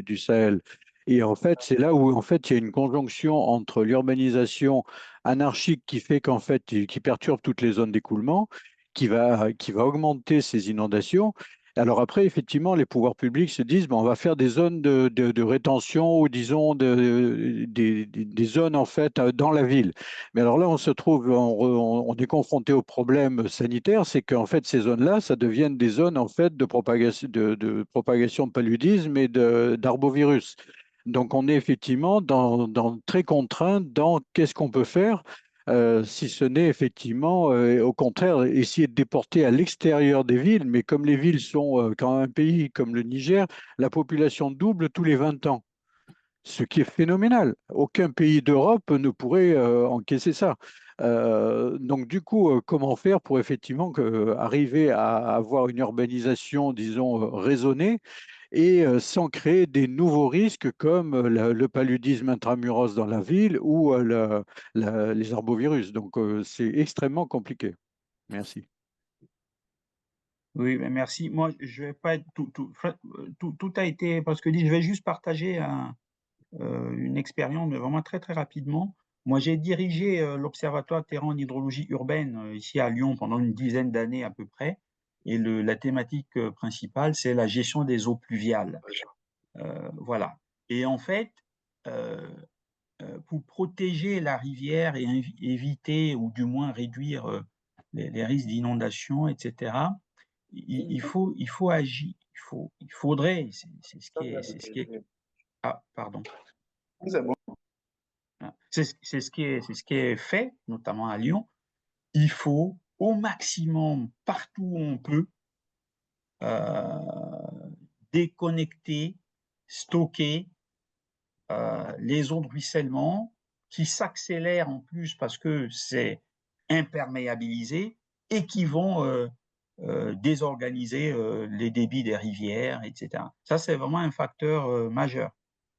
Speaker 7: du Sahel. Et en fait, c'est là où en fait il y a une conjonction entre l'urbanisation anarchique qui fait qu'en fait, qui perturbe toutes les zones d'écoulement, qui va augmenter ces inondations. Alors après, effectivement, les pouvoirs publics se disent, bon, on va faire des zones de rétention ou disons des zones en fait dans la ville. Mais alors là, on se trouve, on est confronté au problème sanitaire, c'est qu'en fait ces zones-là, ça deviennent des zones en fait de propagation de paludisme et d'arbovirus. Donc on est effectivement très contraint dans qu'est-ce qu'on peut faire si ce n'est effectivement, au contraire, essayer de déporter à l'extérieur des villes. Mais comme les villes sont, quand un pays comme le Niger, la population double tous les 20 ans, ce qui est phénoménal. Aucun pays d'Europe ne pourrait encaisser ça. Donc du coup, comment faire pour effectivement arriver à avoir une urbanisation, disons, raisonnée et sans créer des nouveaux risques comme le paludisme intramuros dans la ville ou les arbovirus. Donc, c'est extrêmement compliqué. Merci.
Speaker 14: Oui, mais merci. Moi, je vais pas être tout a été parce que je vais juste partager une expérience, mais vraiment très, très rapidement. Moi, j'ai dirigé l'Observatoire terrain en hydrologie urbaine ici à Lyon pendant une dizaine d'années à peu près. Et la thématique principale, c'est la gestion des eaux pluviales. Voilà. Et en fait, pour protéger la rivière et éviter ou du moins réduire les risques d'inondation, etc., il faut agir. Il faudrait, c'est ce qui est. Ah, pardon.
Speaker 5: C'est bon.
Speaker 14: C'est ce qui est fait, notamment à Lyon. Il faut au maximum, partout où on peut, déconnecter, stocker les eaux de ruissellement qui s'accélèrent en plus parce que c'est imperméabilisé et qui vont désorganiser les débits des rivières, etc. Ça, c'est vraiment un facteur majeur.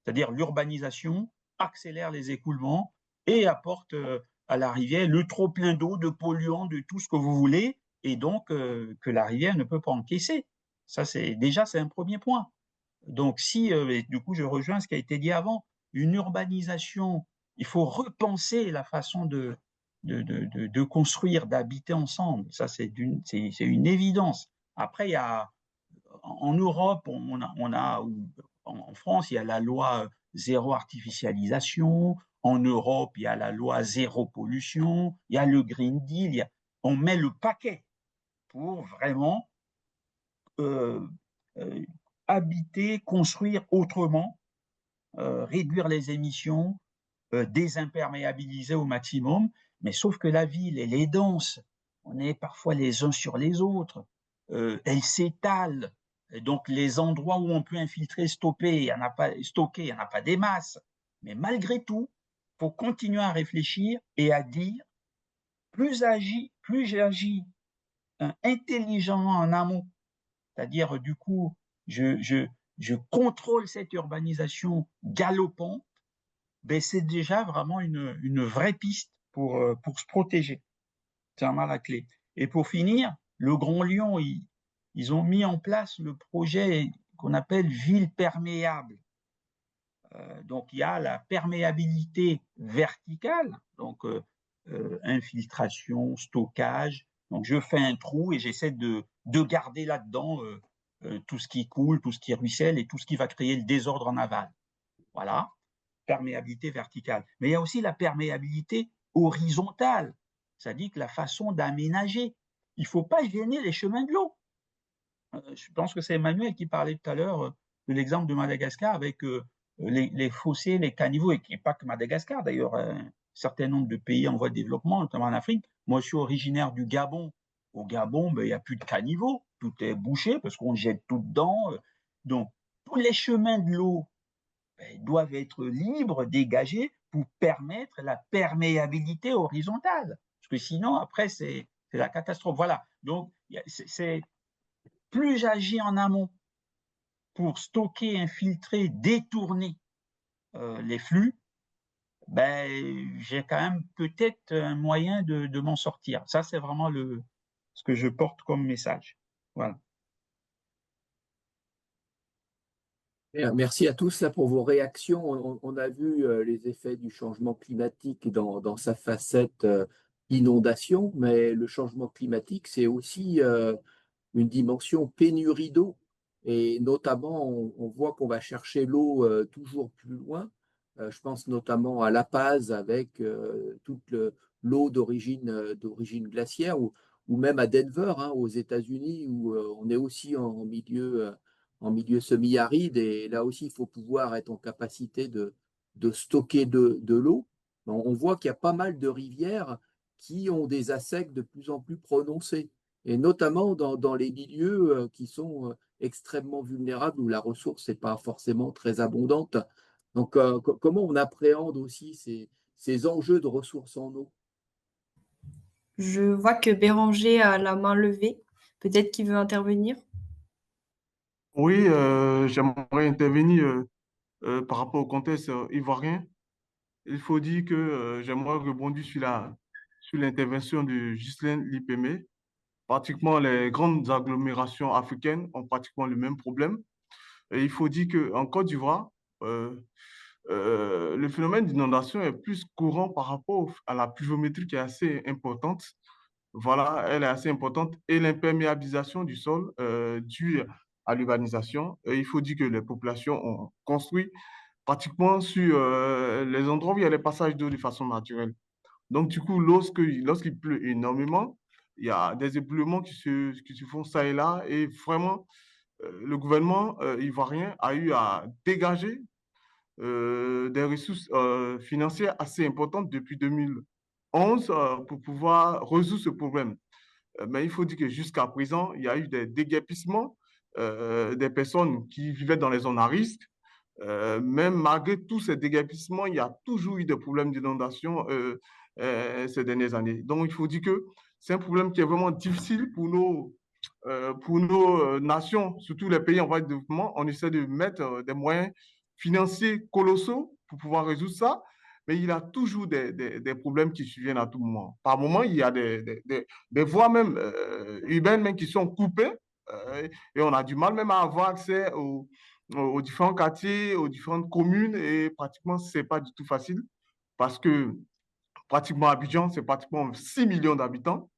Speaker 14: C'est-à-dire l'urbanisation accélère les écoulements et apporte à la rivière le trop-plein d'eau, de polluants, de tout ce que vous voulez, et donc que la rivière ne peut pas encaisser. Ça, c'est un premier point. Donc, et du coup, je rejoins ce qui a été dit avant, une urbanisation, il faut repenser la façon de construire, d'habiter ensemble. Ça, c'est une évidence. Après, il y a, en Europe, en France, il y a la loi zéro artificialisation. En Europe, il y a la loi zéro pollution. Il y a le Green Deal. On met le paquet pour vraiment habiter, construire autrement, réduire les émissions, désimperméabiliser au maximum. Mais sauf que la ville, elle est dense. On est parfois les uns sur les autres. Elle s'étale. Et donc, les endroits où on peut infiltrer, stocker, il n'y en a pas des masses. Mais malgré tout, il faut continuer à réfléchir et à dire plus j'agis intelligemment en amont, c'est-à-dire du coup, je contrôle cette urbanisation galopante, ben c'est déjà vraiment une vraie piste pour se protéger. C'est vraiment la clé. Et pour finir, le Grand Lyon, ils ont mis en place le projet qu'on appelle ville perméable. Donc, il y a la perméabilité verticale, donc infiltration, stockage. Donc, je fais un trou et j'essaie de garder là-dedans tout ce qui coule, tout ce qui ruisselle et tout ce qui va créer le désordre en aval. Voilà, perméabilité verticale. Mais il y a aussi la perméabilité horizontale, c'est-à-dire que la façon d'aménager. Il ne faut pas gêner les chemins de l'eau. Je pense que c'est Emmanuel qui parlait tout à l'heure de l'exemple de Madagascar avec les fossés, les caniveaux, et pas que Madagascar d'ailleurs, un certain nombre de pays en voie de développement, notamment en Afrique. Moi, je suis originaire du Gabon. Au Gabon, il n'y a plus de caniveaux, tout est bouché parce qu'on jette tout dedans. Donc, tous les chemins de l'eau doivent être libres, dégagés, pour permettre la perméabilité horizontale. Parce que sinon, après, c'est la catastrophe. Voilà. Donc, plus j'agis en amont pour stocker, infiltrer, détourner les flux, j'ai quand même peut-être un moyen de m'en sortir. Ça, c'est vraiment ce que je porte comme message. Voilà.
Speaker 3: Merci à tous là, pour vos réactions. On a vu les effets du changement climatique dans sa facette inondation, mais le changement climatique, c'est aussi une dimension pénurie d'eau. Et notamment, on voit qu'on va chercher l'eau toujours plus loin. Je pense notamment à La Paz avec toute l'eau d'origine glaciaire ou même à Denver, hein, aux États-Unis, où on est aussi en milieu semi-aride. Et là aussi, il faut pouvoir être en capacité de stocker de l'eau. On voit qu'il y a pas mal de rivières qui ont des assecs de plus en plus prononcés, et notamment dans les milieux qui sont extrêmement vulnérables, où la ressource n'est pas forcément très abondante. Donc, comment on appréhende aussi ces enjeux de ressources en eau?
Speaker 1: Je vois que Béranger a la main levée. Peut-être qu'il veut intervenir.
Speaker 5: Oui, j'aimerais intervenir par rapport au contexte ivoirien. Il faut dire que j'aimerais rebondir sur l'intervention de Ghislaine Lipémé. Pratiquement, les grandes agglomérations africaines ont pratiquement le même problème. Et il faut dire qu'en Côte d'Ivoire, le phénomène d'inondation est plus courant par rapport à la pluviométrie qui est assez importante. Voilà, elle est assez importante. Et l'imperméabilisation du sol due à l'urbanisation. Il faut dire que les populations ont construit pratiquement sur les endroits où il y a les passages d'eau de façon naturelle. Donc, du coup, lorsqu'il pleut énormément, il y a des éboulements qui se font ça et là. Et vraiment, le gouvernement ivoirien a eu à dégager des ressources financières assez importantes depuis 2011 pour pouvoir résoudre ce problème. Mais il faut dire que jusqu'à présent, il y a eu des déguerpissements des personnes qui vivaient dans les zones à risque. Même malgré tous ces déguerpissements, il y a toujours eu des problèmes d'inondation ces dernières années. Donc, il faut dire que c'est un problème qui est vraiment difficile pour nos nations, surtout les pays en voie de développement. On essaie de mettre des moyens financiers colossaux pour pouvoir résoudre ça, mais il y a toujours des problèmes qui surviennent à tout moment. Par moment, il y a des voies même urbaines même qui sont coupées et on a du mal même à avoir accès aux différents quartiers, aux différentes communes et pratiquement, ce n'est pas du tout facile parce que pratiquement Abidjan, c'est pratiquement 6 millions d'habitants.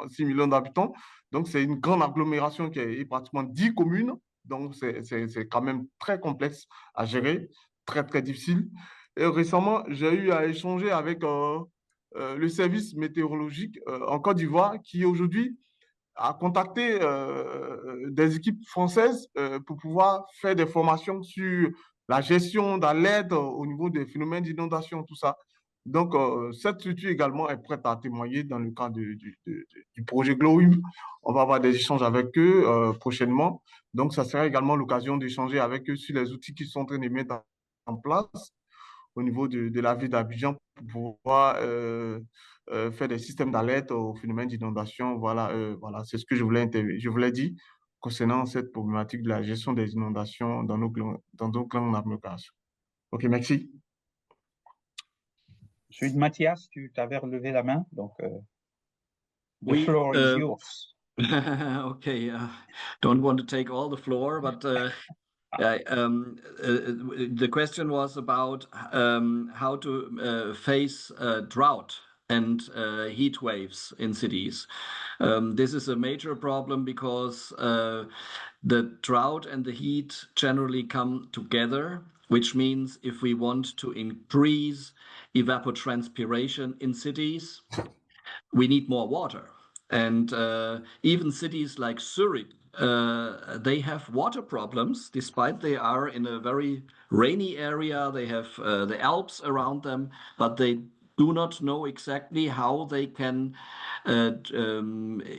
Speaker 5: 6 millions d'habitants. Donc, c'est une grande agglomération qui est pratiquement 10 communes. Donc, c'est quand même très complexe à gérer, très, très difficile. Et récemment, j'ai eu à échanger avec le service météorologique en Côte d'Ivoire qui aujourd'hui a contacté des équipes françaises pour pouvoir faire des formations sur la gestion d'alerte au niveau des phénomènes d'inondation, tout ça. Donc, cette structure également est prête à témoigner dans le cadre du projet GLOWIM. On va avoir des échanges avec eux prochainement. Donc, ça sera également l'occasion d'échanger avec eux sur les outils qu'ils sont en train de mettre en place au niveau de la ville d'Abidjan pour pouvoir faire des systèmes d'alerte au phénomène d'inondation. Voilà, c'est ce que je voulais dire concernant cette problématique de la gestion des inondations dans nos grandes agglomérations. OK, merci.
Speaker 14: Monsieur Mathias, tu t'avais relevé la main, donc the
Speaker 12: Oui,
Speaker 14: floor is yours.
Speaker 12: okay, don't want to take all the floor, but the question was about how to face drought and heat waves in cities. This is a major problem because the drought and the heat generally come together, which means if we want to increase evapotranspiration in cities, we need more water. And even cities like Zurich, they have water problems, despite they are in a very rainy area. They have the Alps around them, but they do not know exactly how they can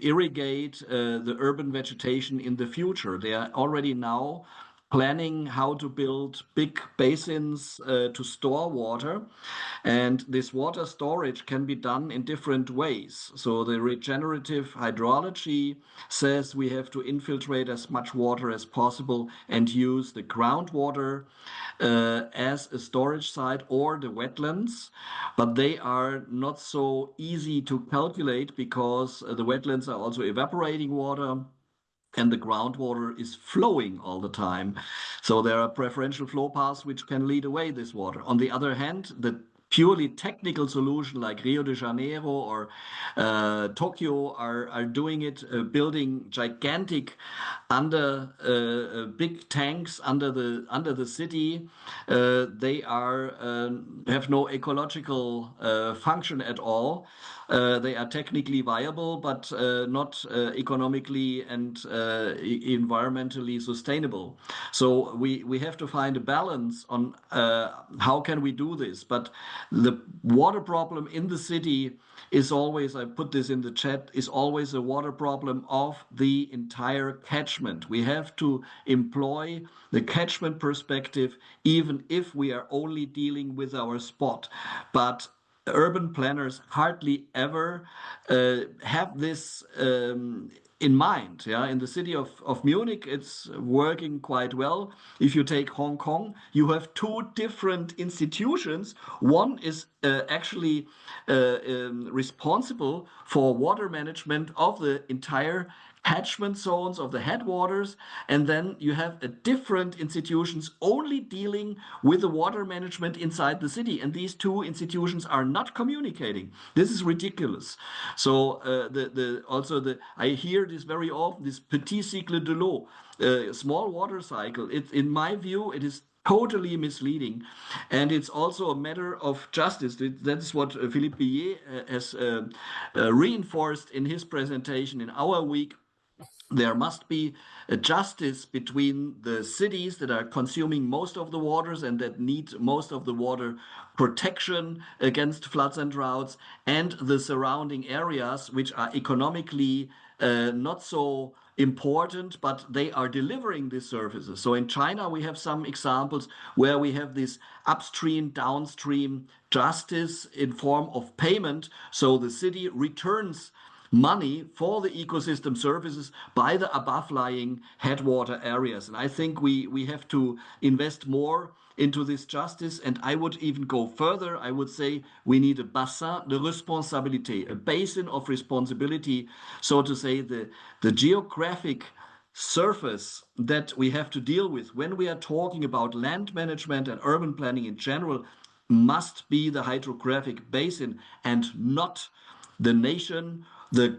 Speaker 12: irrigate the urban vegetation in the future. They are already now planning how to build big basins to store water. And this water storage can be done in different ways. So the regenerative hydrology says we have to infiltrate as much water as possible and use the groundwater as a storage site or the wetlands. But they are not so easy to calculate because the wetlands are also evaporating water. And the groundwater is flowing all the time. So there are preferential flow paths which can lead away this water. On the other hand, the purely technical solution like Rio de Janeiro or Tokyo are doing it, building gigantic big tanks under the city. They have no ecological function at all. They are technically viable, but not economically and environmentally sustainable. So we have to find a balance on how can we do this. But the water problem in the city is always, I put this in the chat, is always a water problem of the entire catchment. We have to employ the catchment perspective, even if we are only dealing with our spot. But urban planners hardly ever have this in mind. Yeah, in the city of Munich, it's working quite well. If you take Hong Kong, you have two different institutions. One is actually responsible for water management of the entire catchment zones of the headwaters, and then you have different institutions only dealing with the water management inside the city, and these two institutions are not communicating. This is ridiculous. So I hear this very often, this petit cycle de l'eau, small water cycle. In my view, it is totally misleading, and it's also a matter of justice. That's what Philippe Billet has reinforced in his presentation in our week. There must be a justice between the cities that are consuming most of the waters and that need most of the water protection against floods and droughts, and the surrounding areas, which are economically not so important, but they are delivering these services. So in China, we have some examples where we have this upstream, downstream justice in form of payment. So the city returns money for the ecosystem services by the above-lying headwater areas. And I think we have to invest more into this justice. And I would even go further. I would say we need a bassin de responsabilité, a basin of responsibility, so to say, the geographic surface that we have to deal with when we are talking about land management and urban planning in general must be the hydrographic basin and not the nation, the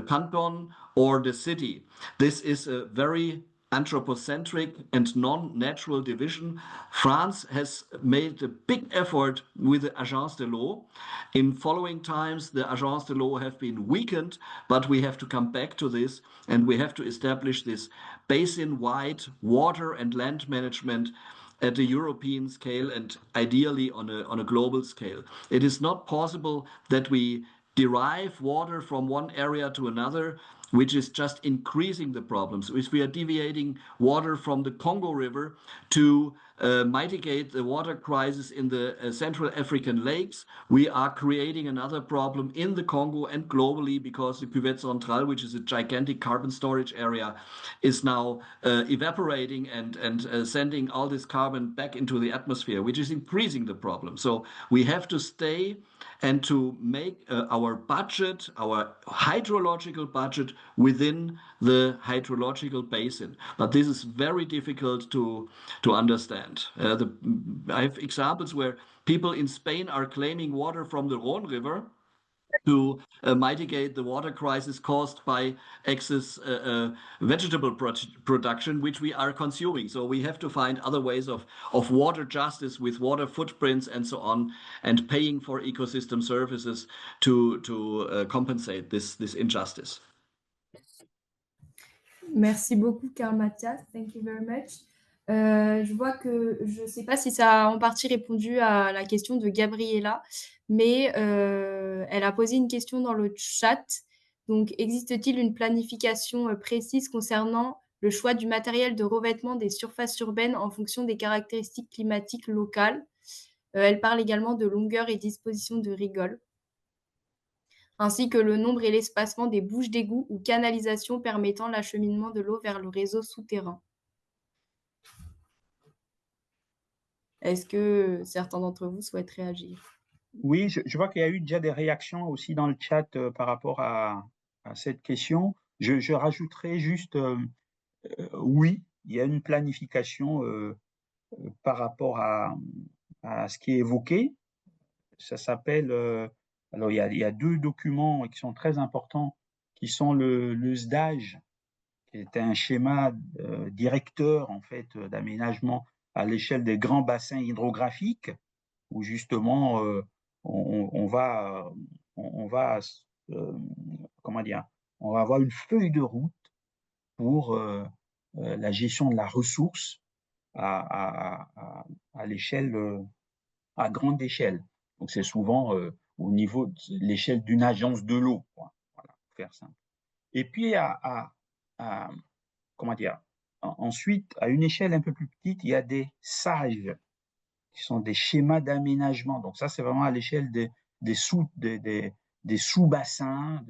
Speaker 12: canton, or the city. This is a very anthropocentric and non-natural division. France has made a big effort with the Agence de l'eau. In following times, the Agence de l'eau have been weakened, but we have to come back to this, and we have to establish this basin-wide water and land management at a European scale and ideally on a global scale. It is not possible that we derive water from one area to another, which is just increasing the problems. If we are deviating water from the Congo River to mitigate the water crisis in the Central African lakes, we are creating another problem in the Congo and globally, because the Cuvette Centrale, which is a gigantic carbon storage area, is now evaporating and sending all this carbon back into the atmosphere, which is increasing the problem. So we have to stay and to make our budget, our hydrological budget, within the hydrological basin. But this is very difficult to understand. I have examples where people in Spain are claiming water from the Rhone River to mitigate the water crisis caused by excess vegetable production, which we are consuming. So we have to find other ways of water justice with water footprints and so on, and paying for ecosystem services to compensate this injustice.
Speaker 1: Merci beaucoup, Karl Matthias. Thank you very much. Je vois que je ne sais pas si ça a en partie répondu à la question de Gabriela, mais elle a posé une question dans le chat. Donc, existe-t-il une planification précise concernant le choix du matériel de revêtement des surfaces urbaines en fonction des caractéristiques climatiques locales? Elle parle également de longueur et disposition de rigoles, ainsi que le nombre et l'espacement des bouches d'égout ou canalisations permettant l'acheminement de l'eau vers le réseau souterrain. Est-ce que certains d'entre vous souhaitent réagir?
Speaker 14: Oui, je vois qu'il y a eu déjà des réactions aussi dans le chat par rapport à cette question. Je rajouterai juste, oui, il y a une planification par rapport à ce qui est évoqué. Ça s'appelle, alors il y a deux documents qui sont très importants, qui sont le SDAGE, qui est un schéma directeur en fait d'aménagement à l'échelle des grands bassins hydrographiques, où justement on va avoir une feuille de route pour la gestion de la ressource à l'échelle, à grande échelle. Donc c'est souvent au niveau de l'échelle d'une agence de l'eau, voilà, pour faire simple. Et puis ensuite, à une échelle un peu plus petite, il y a des SAGE, qui sont des schémas d'aménagement. Donc ça, c'est vraiment à l'échelle des sous-bassins,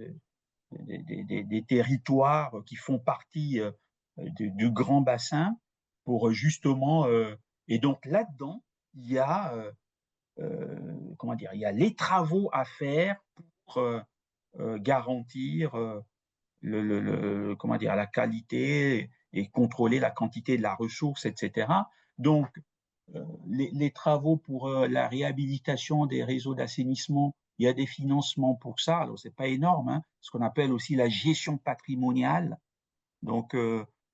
Speaker 14: des territoires qui font partie du grand bassin pour justement. Et donc là-dedans, il y a, comment dire, il y a les travaux à faire pour garantir comment dire, la qualité et contrôler la quantité de la ressource, etc. Donc, les travaux pour la réhabilitation des réseaux d'assainissement, il y a des financements pour ça. Alors, c'est pas énorme, hein, ce qu'on appelle aussi la gestion patrimoniale. Donc,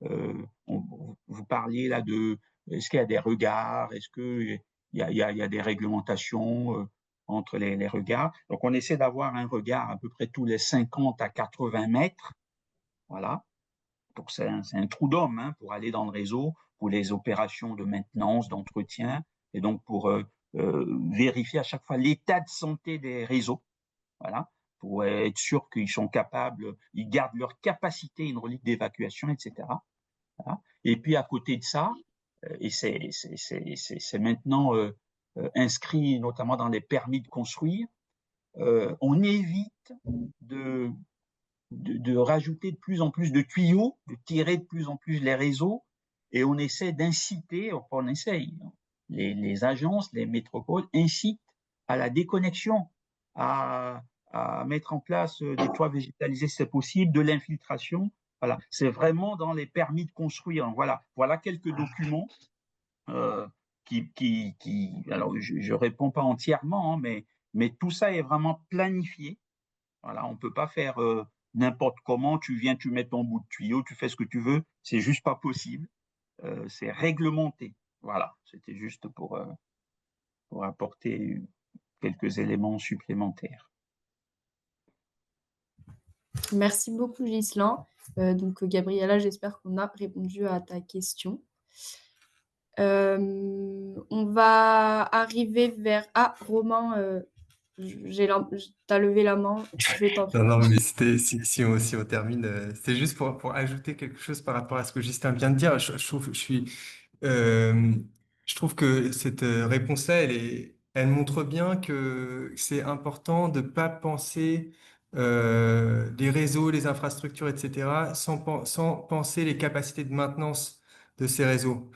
Speaker 14: vous parliez là de, est-ce qu'il y a des regards, est-ce qu'il y a des réglementations entre les regards. Donc, on essaie d'avoir un regard à peu près tous les 50 à 80 mètres. Voilà. Donc, c'est un trou d'homme hein, pour aller dans le réseau, pour les opérations de maintenance, d'entretien, et donc pour vérifier à chaque fois l'état de santé des réseaux. Voilà, pour être sûr qu'ils sont capables, ils gardent leur capacité hydraulique d'évacuation, etc. Voilà. Et puis à côté de ça, et c'est maintenant inscrit notamment dans les permis de construire, on évite de rajouter de plus en plus de tuyaux, de tirer de plus en plus les réseaux, et on essaie d'inciter, on essaye, les agences, les métropoles incitent à la déconnexion, à mettre en place des toits végétalisés si c'est possible, de l'infiltration. Voilà, c'est vraiment dans les permis de construire. Voilà quelques documents alors je réponds pas entièrement, hein, mais tout ça est vraiment planifié. Voilà, on peut pas faire n'importe comment. Tu viens, tu mets ton bout de tuyau, tu fais ce que tu veux. C'est juste pas possible. C'est réglementé. Voilà, c'était juste pour apporter quelques éléments supplémentaires.
Speaker 1: Merci beaucoup, Ghislain. Donc, Gabriella, j'espère qu'on a répondu à ta question. On va arriver vers... Ah, Romain, t'as levé la main, je t'en prie.
Speaker 8: Non, mais c'était, si on termine, c'était juste pour ajouter quelque chose par rapport à ce que Justin vient de dire. Je trouve que cette réponse-là, elle montre bien que c'est important de ne pas penser les réseaux, les infrastructures, etc., sans penser les capacités de maintenance de ces réseaux.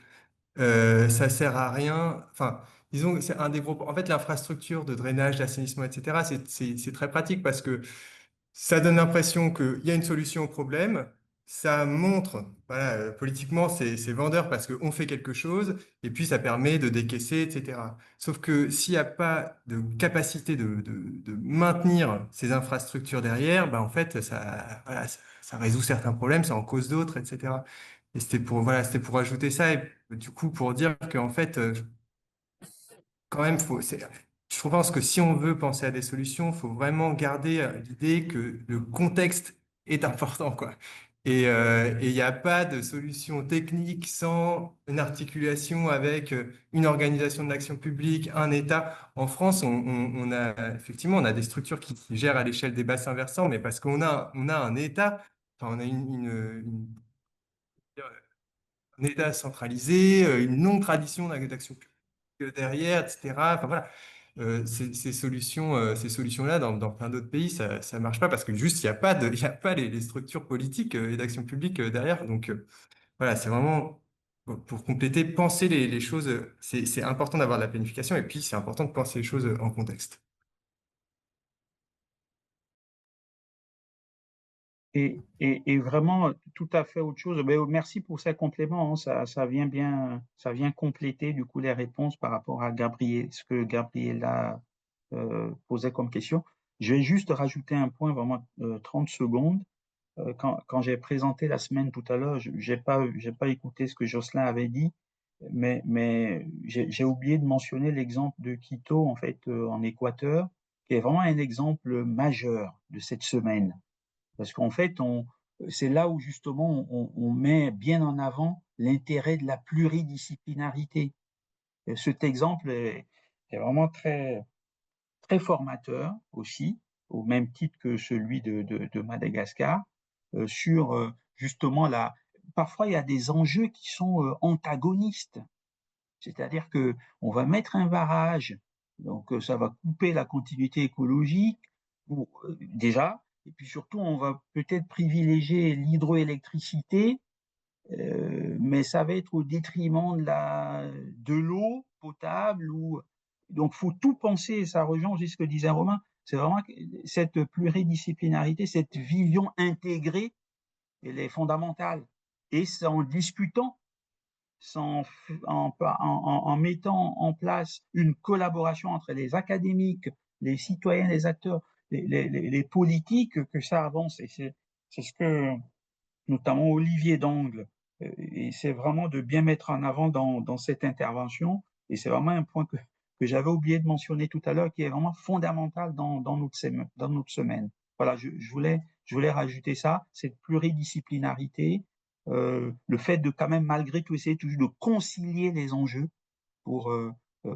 Speaker 8: Ça sert à rien. Enfin, disons que c'est un des gros. En fait, l'infrastructure de drainage, d'assainissement, etc., c'est très pratique parce que ça donne l'impression qu'il y a une solution au problème. Ça montre, voilà, politiquement, c'est vendeur parce qu'on fait quelque chose et puis ça permet de décaisser, etc. Sauf que s'il n'y a pas de capacité de maintenir ces infrastructures derrière, bah, en fait, ça résout certains problèmes, ça en cause d'autres, etc. Et c'était pour ajouter ça et du coup pour dire qu'en fait, quand même, je pense que si on veut penser à des solutions, il faut vraiment garder l'idée que le contexte est important, quoi. Et il n'y a pas de solution technique sans une articulation avec une organisation de l'action publique, un État. En France, on a effectivement on a des structures qui gèrent à l'échelle des bassins versants, mais parce qu'on a un État, enfin, on a un État centralisé, une longue tradition d'action publique derrière, etc. Enfin voilà, ces solutions-là, dans plein d'autres pays, ça ne marche pas parce que juste, il y a pas les structures politiques et d'action publique derrière. Donc voilà, c'est vraiment, pour compléter, penser les choses, c'est important d'avoir de la planification et puis c'est important de penser les choses en contexte.
Speaker 14: Et vraiment tout à fait autre chose. Ben, merci pour ces compléments, hein. Ça vient compléter du coup les réponses par rapport à ce que Gabriella posait comme question. Je vais juste rajouter un point, vraiment 30 secondes. Quand j'ai présenté la semaine tout à l'heure, j'ai pas écouté ce que Jocelyn avait dit, mais j'ai oublié de mentionner l'exemple de Quito en fait en Équateur, qui est vraiment un exemple majeur de cette semaine. Parce qu'en fait, c'est là où justement on met bien en avant l'intérêt de la pluridisciplinarité. Et cet exemple est vraiment très, très formateur aussi, au même titre que celui de Madagascar, sur justement parfois il y a des enjeux qui sont antagonistes. C'est-à-dire qu'on va mettre un barrage, donc ça va couper la continuité écologique, déjà, et puis surtout, on va peut-être privilégier l'hydroélectricité, mais ça va être au détriment de l'eau potable. Donc, il faut tout penser, et ça rejoint aussi ce que disait Romain, c'est vraiment cette pluridisciplinarité, cette vision intégrée, elle est fondamentale. Et c'est en discutant, en mettant en place une collaboration entre les académiques, les citoyens, les acteurs, les politiques, que ça avance. Et c'est ce que notamment Olivier d'Angle essaie vraiment de bien mettre en avant dans cette intervention. Et c'est vraiment un point que j'avais oublié de mentionner tout à l'heure, qui est vraiment fondamental dans notre semaine. Voilà, je voulais rajouter ça, cette pluridisciplinarité, le fait de quand même malgré tout essayer toujours de concilier les enjeux pour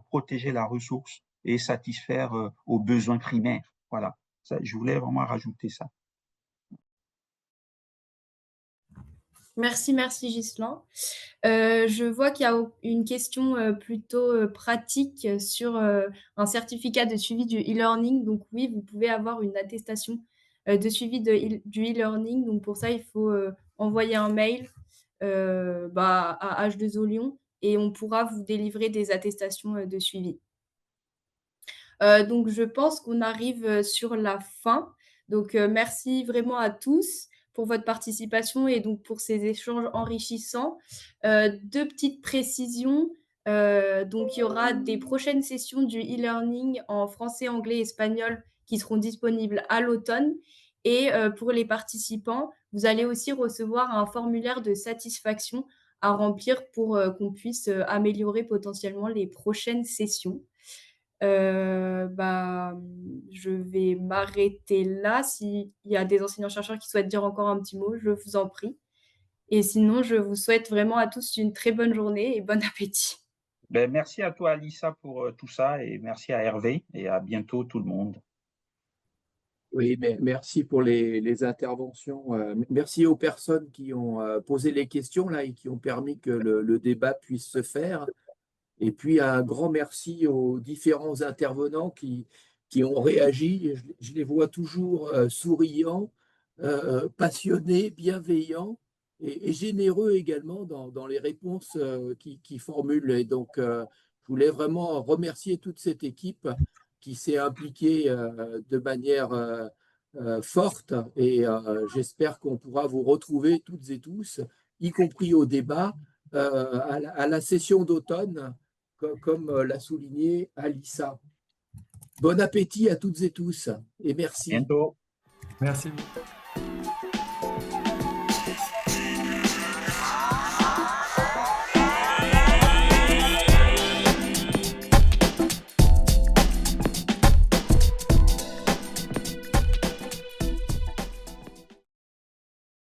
Speaker 14: protéger la ressource et satisfaire aux besoins primaires. Voilà, ça, je voulais vraiment rajouter ça.
Speaker 1: Merci Ghislain. Je vois qu'il y a une question plutôt pratique sur un certificat de suivi du e-learning. Donc oui, vous pouvez avoir une attestation de suivi du e-learning. Donc pour ça, il faut envoyer un mail à H2O Lyon et on pourra vous délivrer des attestations de suivi. Donc je pense qu'on arrive sur la fin. Donc merci vraiment à tous pour votre participation et donc pour ces échanges enrichissants. Deux petites précisions. Donc, il y aura des prochaines sessions du e-learning en français, anglais, espagnol qui seront disponibles à l'automne. Et pour les participants, vous allez aussi recevoir un formulaire de satisfaction à remplir pour qu'on puisse améliorer potentiellement les prochaines sessions. Je vais m'arrêter là. S'il y a des enseignants-chercheurs qui souhaitent dire encore un petit mot, je vous en prie. Et sinon, je vous souhaite vraiment à tous une très bonne journée et bon appétit.
Speaker 14: Merci à toi, Alissa, pour tout ça et merci à Hervé et à bientôt tout le monde.
Speaker 3: Oui, mais merci pour les interventions. Merci aux personnes qui ont posé les questions là et qui ont permis que le débat puisse se faire. Et puis, un grand merci aux différents intervenants qui ont réagi. Je les vois toujours souriants, passionnés, bienveillants et généreux également dans les réponses qu'ils formulent. Et donc, je voulais vraiment remercier toute cette équipe qui s'est impliquée de manière forte. Et j'espère qu'on pourra vous retrouver toutes et tous, y compris au débat, à la session d'automne, comme l'a souligné Alissa. Bon appétit à toutes et tous et merci.
Speaker 14: Bientôt.
Speaker 8: Merci.